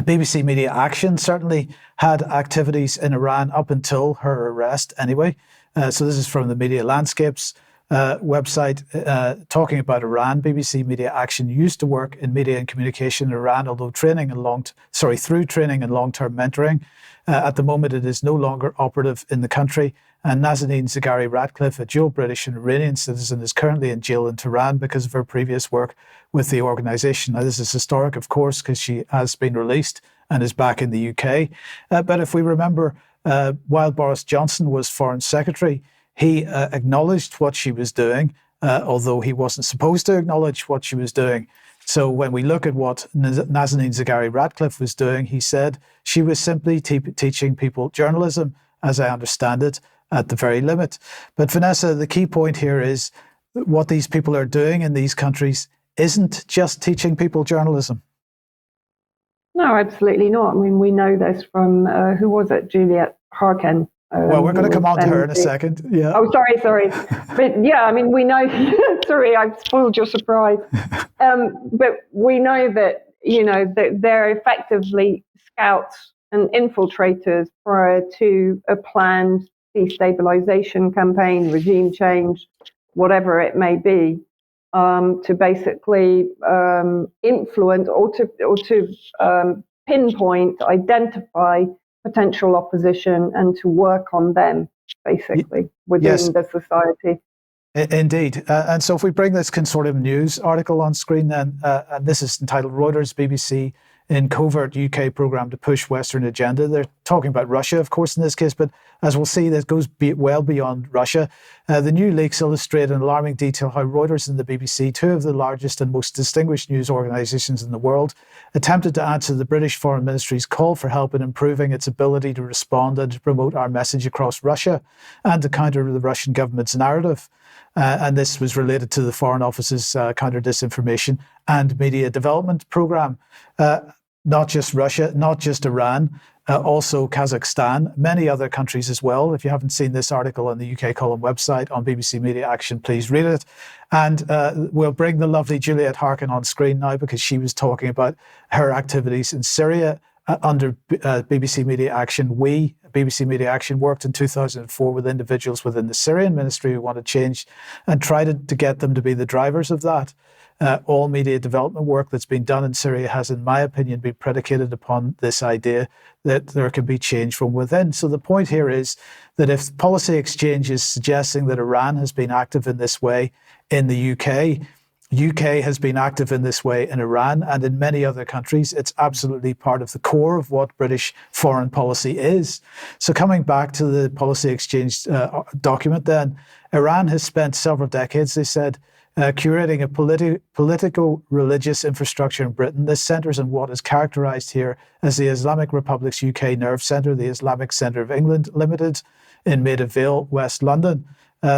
BBC Media Action certainly had activities in Iran up until her arrest anyway. So this is from the Media Landscapes website talking about Iran. BBC Media Action used to work in media and communication in Iran, although through training and long-term mentoring. At the moment, it is no longer operative in the country. And Nazanin Zaghari Ratcliffe, a dual British and Iranian citizen, is currently in jail in Tehran because of her previous work with the organisation. Now, this is historic, of course, because she has been released and is back in the UK. But if we remember, while Boris Johnson was Foreign Secretary, he acknowledged what she was doing, although he wasn't supposed to acknowledge what she was doing. So when we look at what Nazanin Zaghari Ratcliffe was doing, he said she was simply teaching people journalism, as I understand it, at the very limit. But Vanessa, the key point here is what these people are doing in these countries isn't just teaching people journalism. No, absolutely not. I mean, we know this from, who was it? Juliet Harkin. Well, we're going to come on to her in a second. Yeah. Oh, sorry. But yeah, I mean, we know, sorry, I've spoiled your surprise. But we know that, that they're effectively scouts and infiltrators prior to a planned destabilization campaign, regime change, whatever it may be, to basically influence or to pinpoint, identify potential opposition and to work on them, basically, within the society. Indeed. And so if we bring this Consortium News article on screen, then, and this is entitled Reuters, BBC in Covert UK Programme to Push Western Agenda. They're talking about Russia, of course, in this case, but as we'll see, this goes well beyond Russia. The new leaks illustrate in alarming detail how Reuters and the BBC, two of the largest and most distinguished news organisations in the world, attempted to answer the British Foreign Ministry's call for help in improving its ability to respond and to promote our message across Russia and to counter the Russian government's narrative. And this was related to the Foreign Office's counter-disinformation and media development programme. Not just Russia, not just Iran, also Kazakhstan, many other countries as well. If you haven't seen this article on the UK Column website on BBC Media Action, please read it. And we'll bring the lovely Juliet Harkin on screen now, because she was talking about her activities in Syria under BBC Media Action. BBC Media Action, worked in 2004 with individuals within the Syrian ministry who wanted change and tried to get them to be the drivers of that. All media development work that's been done in Syria has, in my opinion, been predicated upon this idea that there can be change from within. So the point here is that if Policy Exchange is suggesting that Iran has been active in this way in the UK has been active in this way in Iran and in many other countries, it's absolutely part of the core of what British foreign policy is. So coming back to the Policy Exchange document then, Iran has spent several decades, they said, curating a political religious infrastructure in Britain. This centres on what is characterised here as the Islamic Republic's UK Nerve Centre, the Islamic Centre of England Limited in Maida Vale, West London.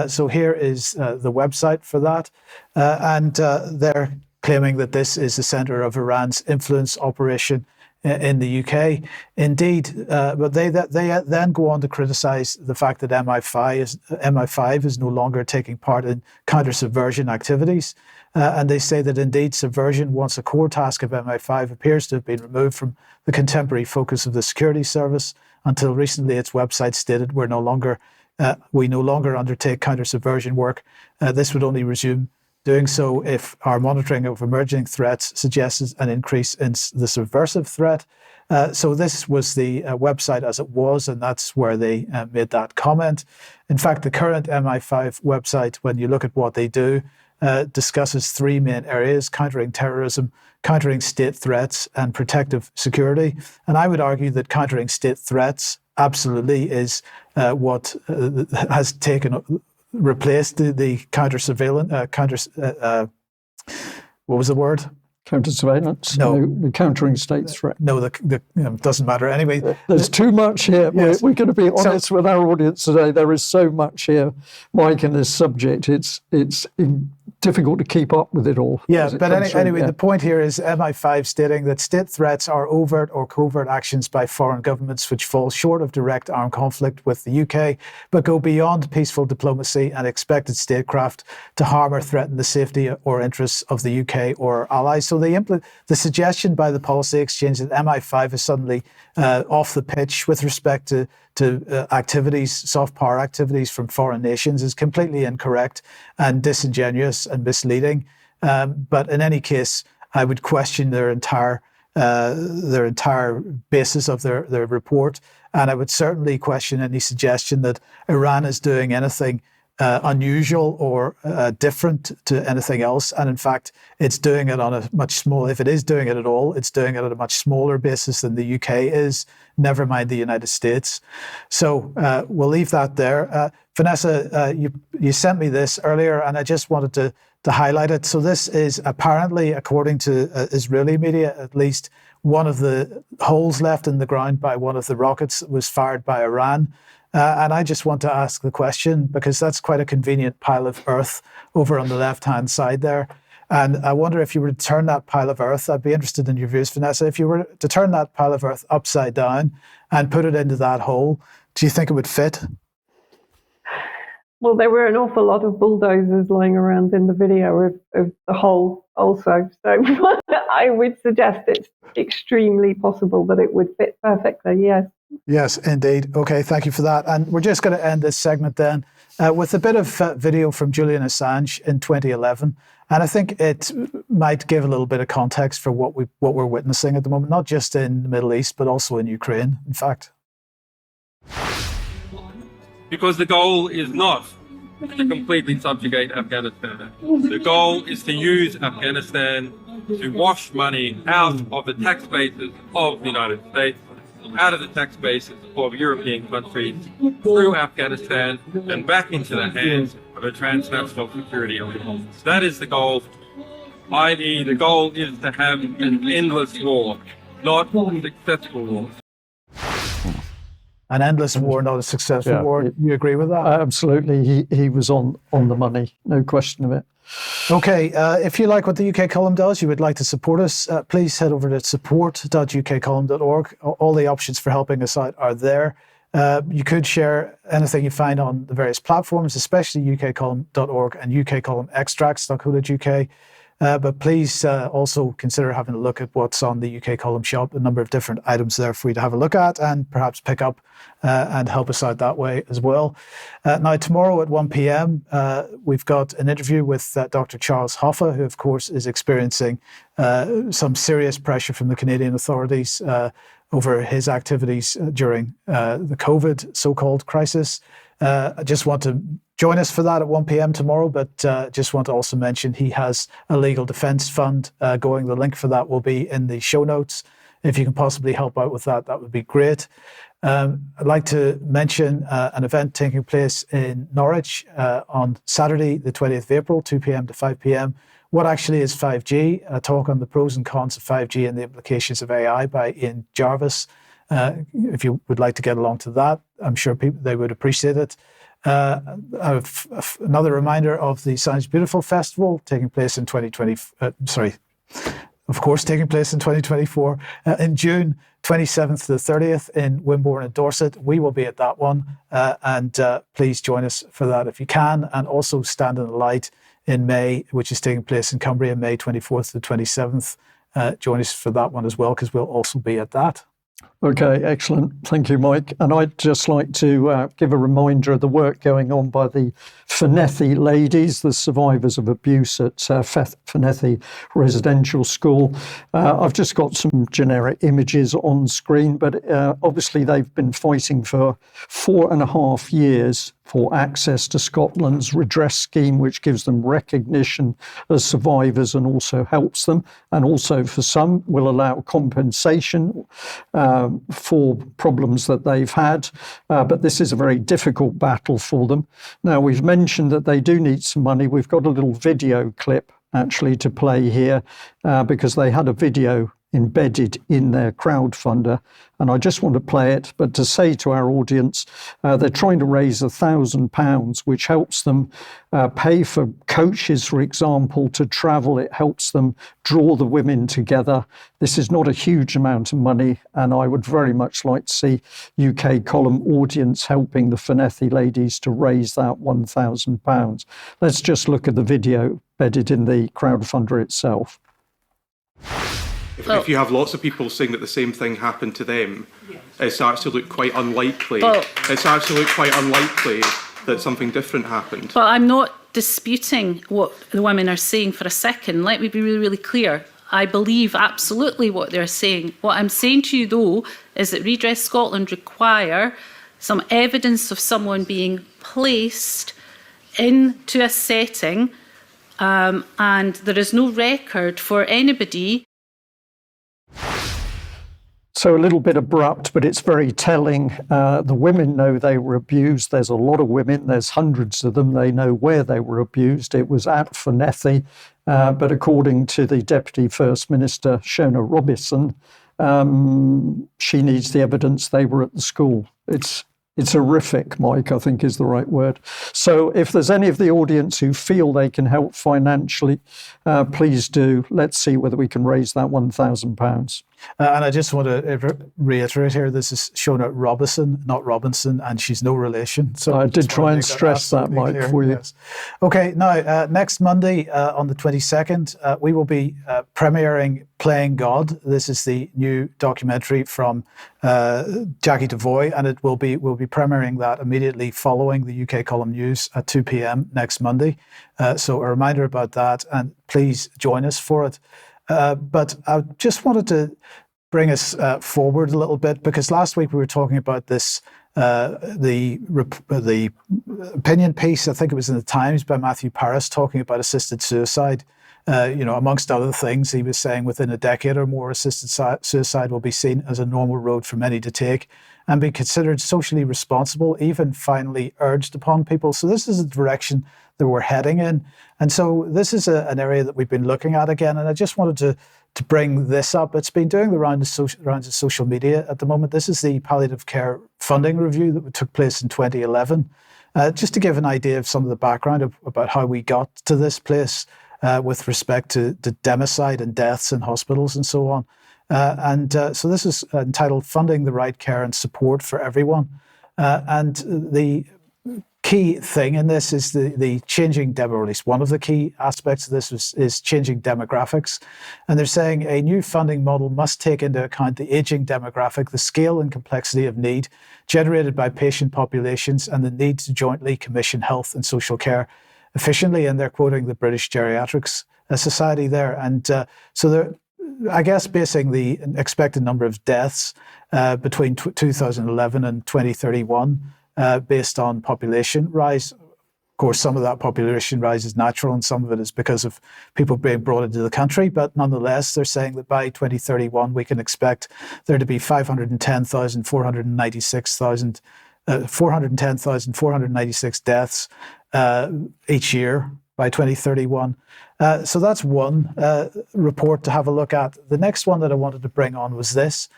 So here is the website for that. And they're claiming that this is the centre of Iran's influence operation in the UK. Indeed, but they then go on to criticise the fact that MI5 is no longer taking part in counter-subversion activities. And they say that indeed subversion, once a core task of MI5, appears to have been removed from the contemporary focus of the security service. Until recently, its website stated we no longer undertake counter-subversion work. This would only resume doing so if our monitoring of emerging threats suggests an increase in the subversive threat. So this was the website as it was, and that's where they made that comment. In fact, the current MI5 website, when you look at what they do, discusses three main areas: countering terrorism, countering state threats, and protective security. And I would argue that countering state threats absolutely is what has replaced the counter-surveillance, what was the word? Counter-surveillance? No. The countering states threat? No, it doesn't matter. Anyway, there's too much here. Yes. We're going to be honest with our audience today. There is so much here, Mike, in this subject. It's difficult to keep up with it all. Yeah, but anyway, the point here is MI5 stating that state threats are overt or covert actions by foreign governments which fall short of direct armed conflict with the UK, but go beyond peaceful diplomacy and expected statecraft to harm or threaten the safety or interests of the UK or allies. So the suggestion by the policy exchange that MI5 is suddenly off the pitch with respect to activities, soft power activities from foreign nations is completely incorrect and disingenuous and misleading. But in any case, I would question their entire basis of their report, and I would certainly question any suggestion that Iran is doing anything unusual or different to anything else. And in fact, it's doing it on a much smaller, if it is doing it at all, it's doing it at a much smaller basis than the UK is, never mind the United States. So we'll leave that there. Vanessa, you sent me this earlier, and I just wanted to highlight it. So this is apparently, according to Israeli media, at least one of the holes left in the ground by one of the rockets that was fired by Iran. And I just want to ask the question, because that's quite a convenient pile of earth over on the left-hand side there. And I wonder if you were to turn that pile of earth, I'd be interested in your views, Vanessa, if you were to turn that pile of earth upside down and put it into that hole, do you think it would fit? Well, there were an awful lot of bulldozers lying around in the video of the hole also. So I would suggest it's extremely possible that it would fit perfectly, yes. Yes, indeed. Okay, thank you for that. And we're just going to end this segment then with a bit of video from Julian Assange in 2011. And I think it might give a little bit of context for what we're witnessing at the moment, not just in the Middle East, but also in Ukraine, in fact. Because the goal is not to completely subjugate Afghanistan. The goal is to use Afghanistan to wash money out of the tax bases of the United States, out of the tax bases of European countries, through Afghanistan and back into the hands of a transnational security elite. That is the goal, i.e. the goal is to have an endless war, not a successful war. An endless war, not a successful war. You agree with that? Absolutely. He was on the money, no question of it. Okay, if you like what the UK Column does, you would like to support us, please head over to support.ukcolumn.org. All the options for helping us out are there. You could share anything you find on the various platforms, especially ukcolumn.org and ukcolumnextracts.co.uk. But please also consider having a look at what's on the UK Column shop, a number of different items there for you to have a look at and perhaps pick up and help us out that way as well. Now, tomorrow at 1 p.m, we've got an interview with Dr. Charles Hoffa, who, of course, is experiencing some serious pressure from the Canadian authorities over his activities during the COVID so-called crisis. I just want to join us for that at 1 p.m. tomorrow, but just want to also mention he has a legal defence fund going. The link for that will be in the show notes. If you can possibly help out with that, that would be great. I'd like to mention an event taking place in Norwich on Saturday, the 20th of April, 2 p.m. to 5 p.m. What actually is 5G? A talk on the pros and cons of 5G and the implications of AI by Ian Jarvis. If you would like to get along to that, I'm sure they would appreciate it. Another reminder of the Sounds Beautiful Festival taking place in 2024 in June 27th to the 30th in Wimborne and Dorset. We will be at that one, and please join us for that if you can. And also Stand in the Light in May, which is taking place in Cumbria, May 24th to the 27th. Join us for that one as well, because we'll also be at that. Okay, excellent. Thank you, Mike. And I'd just like to give a reminder of the work going on by the Fenethy ladies, the survivors of abuse at Fenethy Residential School. I've just got some generic images on screen, but obviously they've been fighting for 4.5 years for access to Scotland's redress scheme, which gives them recognition as survivors and also helps them, and also for some will allow compensation for problems that they've had. But this is a very difficult battle for them. Now, we've mentioned that they do need some money. We've got a little video clip actually to play here because they had a video embedded in their crowdfunder, and I just want to play it, but to say to our audience, they're trying to raise £1,000, which helps them pay for coaches, for example, to travel. It helps them draw the women together. This is not a huge amount of money, and I would very much like to see UK column audience helping the Fenethi ladies to raise that £1,000. Let's just look at the video embedded in the crowdfunder itself. If you have lots of people saying that the same thing happened to them, it's actually quite unlikely. It's actually quite unlikely that something different happened. Well, I'm not disputing what the women are saying for a second. Let me be really, really clear. I believe absolutely what they're saying. What I'm saying to you, though, is that Redress Scotland require some evidence of someone being placed into a setting, and there is no record for anybody. So a little bit abrupt, but it's very telling. The women know they were abused. There's a lot of women. There's hundreds of them. They know where they were abused. It was at Fenethi. But according to the Deputy First Minister, Shona Robison, she needs the evidence they were at the school. It's horrific, Mike, I think is the right word. So if there's any of the audience who feel they can help financially, please do. Let's see whether we can raise that £1,000. And I just want to reiterate here, this is Shona Robison, not Robinson, and she's no relation. So I did try and stress that, Mike, clear. for you. Yes. Okay, now, next Monday on the 22nd, we will be premiering Playing God. This is the new documentary from Jackie Devoy, and we'll be premiering that immediately following the UK Column News at 2 p.m. next Monday. So a reminder about that, and please join us for it. But I just wanted to bring us forward a little bit, because last week we were talking about this, the opinion piece, I think it was in the Times by Matthew Parris, talking about assisted suicide. Amongst other things, he was saying within a decade or more, assisted suicide will be seen as a normal road for many to take and be considered socially responsible, even finally urged upon people. So this is a direction that we're heading in. And so this is an area that we've been looking at again. And I just wanted to bring this up. It's been doing the rounds of social media at the moment. This is the palliative care funding review that took place in 2011. Just to give an idea of some of the background about how we got to this place with respect to democide and deaths in hospitals and so on. So this is entitled Funding the Right Care and Support for Everyone. And the key thing in this is the changing or at least one of the key aspects of this is changing demographics. And they're saying a new funding model must take into account the aging demographic, the scale and complexity of need generated by patient populations, and the need to jointly commission health and social care efficiently. And they're quoting the British Geriatrics Society there. And so they're, I guess, basing the expected number of deaths between 2011 and 2031 based on population rise. Of course, some of that population rise is natural and some of it is because of people being brought into the country. But nonetheless, they're saying that by 2031, we can expect there to be 410,496 deaths each year by 2031. So that's one report to have a look at. The next one that I wanted to bring on was this,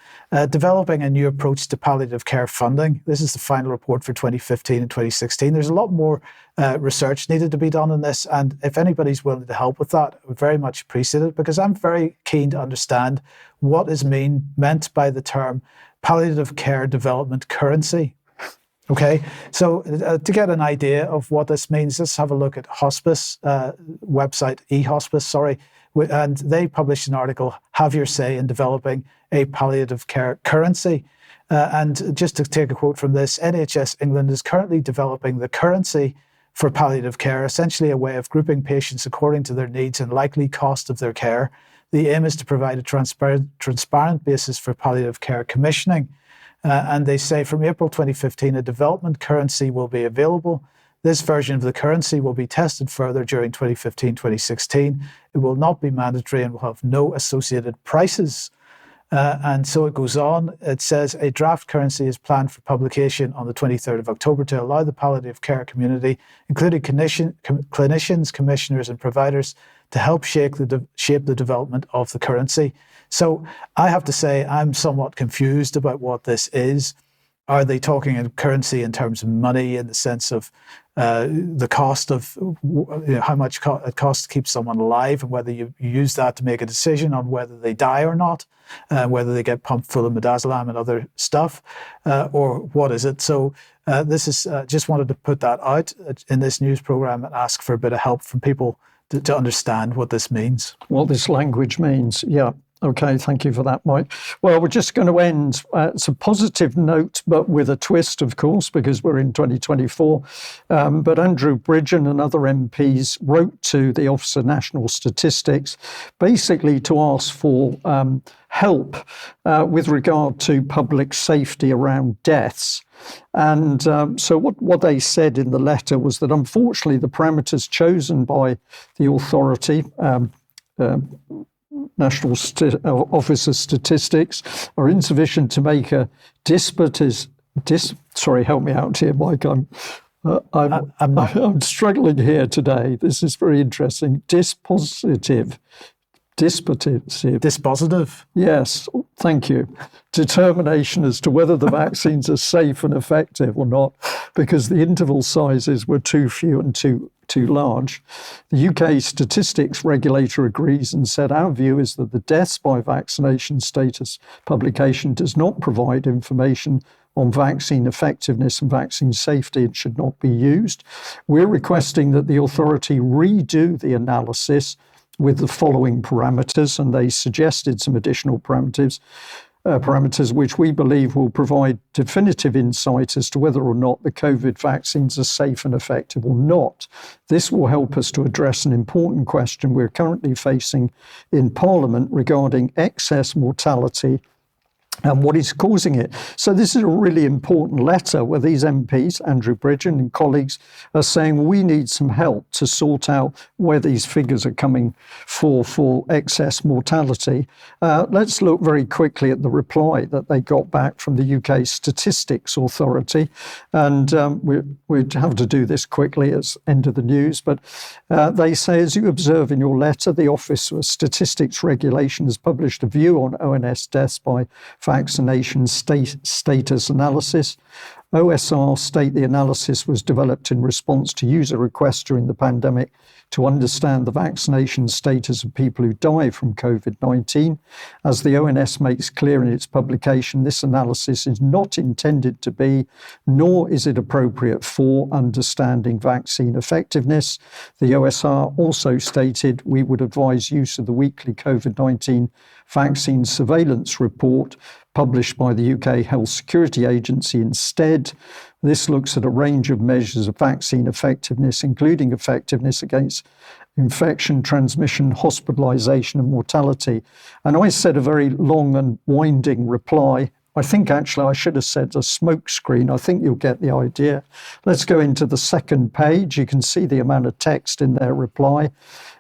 developing a new approach to palliative care funding. This is the final report for 2015 and 2016. There's a lot more research needed to be done on this, and if anybody's willing to help with that, I would very much appreciate it, because I'm very keen to understand what is meant by the term palliative care development currency. Okay, so to get an idea of what this means, let's have a look at hospice website, eHospice, and they published an article, Have Your Say in Developing a Palliative Care Currency. And just to take a quote from this, NHS England is currently developing the currency for palliative care, essentially a way of grouping patients according to their needs and likely cost of their care. The aim is to provide a transparent basis for palliative care commissioning. And they say from April 2015, a development currency will be available. This version of the currency will be tested further during 2015-2016. It will not be mandatory and will have no associated prices. And so it goes on. It says a draft currency is planned for publication on the 23rd of October to allow the palliative care community, including clinicians, commissioners and providers, to help shape the development of the currency. So I have to say I'm somewhat confused about what this is. Are they talking in currency in terms of money, in the sense of the cost of how much it costs to keep someone alive, and whether you use that to make a decision on whether they die or not, whether they get pumped full of midazolam and other stuff, or what is it? So this is just wanted to put that out in this news program and ask for a bit of help from people to understand what this means. What this language means, yeah. Okay, thank you for that, Mike. Well, we're just going to end. It's a positive note, but with a twist, of course, because we're in 2024. But Andrew Bridge and other MPs wrote to the Office of National Statistics, basically to ask for help with regard to public safety around deaths. And so what they said in the letter was that, unfortunately, the parameters chosen by the authority, National Office of Statistics, are insufficient to make a sorry, help me out here, Mike. I'm struggling here today. This is very interesting. Dispositive. Yes, thank you. Determination as to whether the vaccines are safe and effective or not, because the interval sizes were too few and too large. The UK statistics regulator agrees and said, our view is that the deaths by vaccination status publication does not provide information on vaccine effectiveness and vaccine safety and should not be used. We're requesting that the authority redo the analysis with the following parameters, and they suggested some additional parameters which we believe will provide definitive insight as to whether or not the COVID vaccines are safe and effective or not. This will help us to address an important question we're currently facing in Parliament regarding excess mortality and what is causing it. So this is a really important letter where these MPs, Andrew Bridge and colleagues, are saying we need some help to sort out where these figures are coming for excess mortality. Let's look very quickly at the reply that they got back from the UK Statistics Authority. And we'd have to do this quickly as end of the news. But they say, as you observe in your letter, the Office of Statistics Regulation has published a view on ONS deaths by vaccination status analysis. OSR state the analysis was developed in response to user requests during the pandemic to understand the vaccination status of people who die from COVID-19. As the ONS makes clear in its publication, this analysis is not intended to be, nor is it appropriate for, understanding vaccine effectiveness. The OSR also stated we would advise use of the weekly COVID-19 vaccine surveillance report published by the UK Health Security Agency instead. This looks at a range of measures of vaccine effectiveness, including effectiveness against infection, transmission, hospitalisation and mortality. And I said a very long and winding reply. I think actually I should have said a smoke screen. I think you'll get the idea. Let's go into the second page. You can see the amount of text in their reply.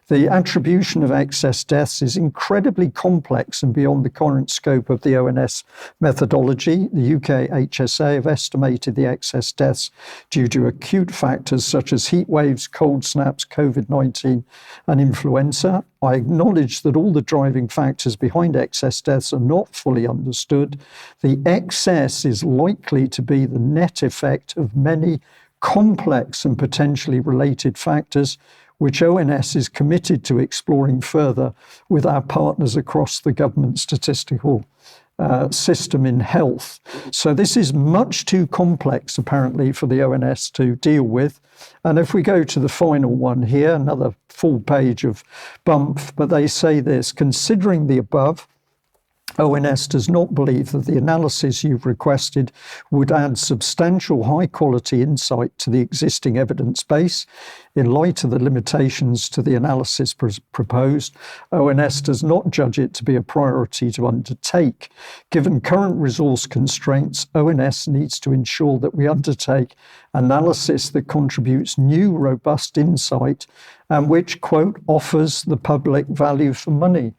The attribution of excess deaths is incredibly complex and beyond the current scope of the ONS methodology. The UK HSA have estimated the excess deaths due to acute factors such as heat waves, cold snaps, COVID-19 and influenza. I acknowledge that all the driving factors behind excess deaths are not fully understood. The excess is likely to be the net effect of many complex and potentially related factors, which ONS is committed to exploring further with our partners across the government statistical system in health. So this is much too complex, apparently, for the ONS to deal with. And if we go to the final one here, another full page of bump, but they say this: considering the above, ONS does not believe that the analysis you've requested would add substantial high-quality insight to the existing evidence base. In light of the limitations to the analysis proposed, ONS does not judge it to be a priority to undertake. Given current resource constraints, ONS needs to ensure that we undertake analysis that contributes new, robust insight and which, quote, offers the public value for money,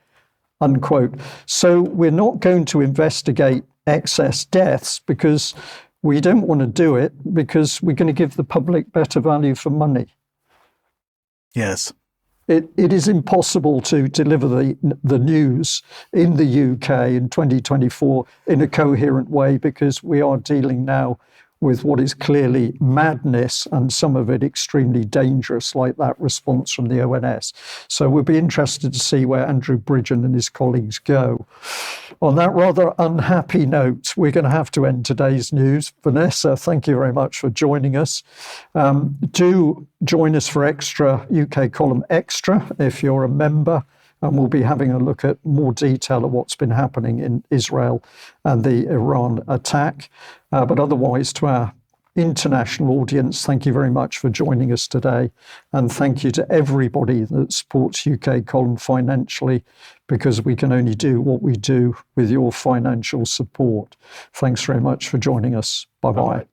unquote. So we're not going to investigate excess deaths because we don't want to do it, because we're going to give the public better value for money. Yes. it is impossible to deliver the news in the UK in 2024 in a coherent way, because we are dealing now with what is clearly madness, and some of it extremely dangerous, like that response from the ONS. So we'll be interested to see where Andrew Bridgen and his colleagues go. On that rather unhappy note, we're going to have to end today's news. Vanessa, thank you very much for joining us. Do join us for Extra, UK Column Extra, if you're a member, and we'll be having a look at more detail of what's been happening in Israel and the Iran attack. But otherwise, to our international audience, thank you very much for joining us today. And thank you to everybody that supports UK Column financially, because we can only do what we do with your financial support. Thanks very much for joining us. Bye-bye.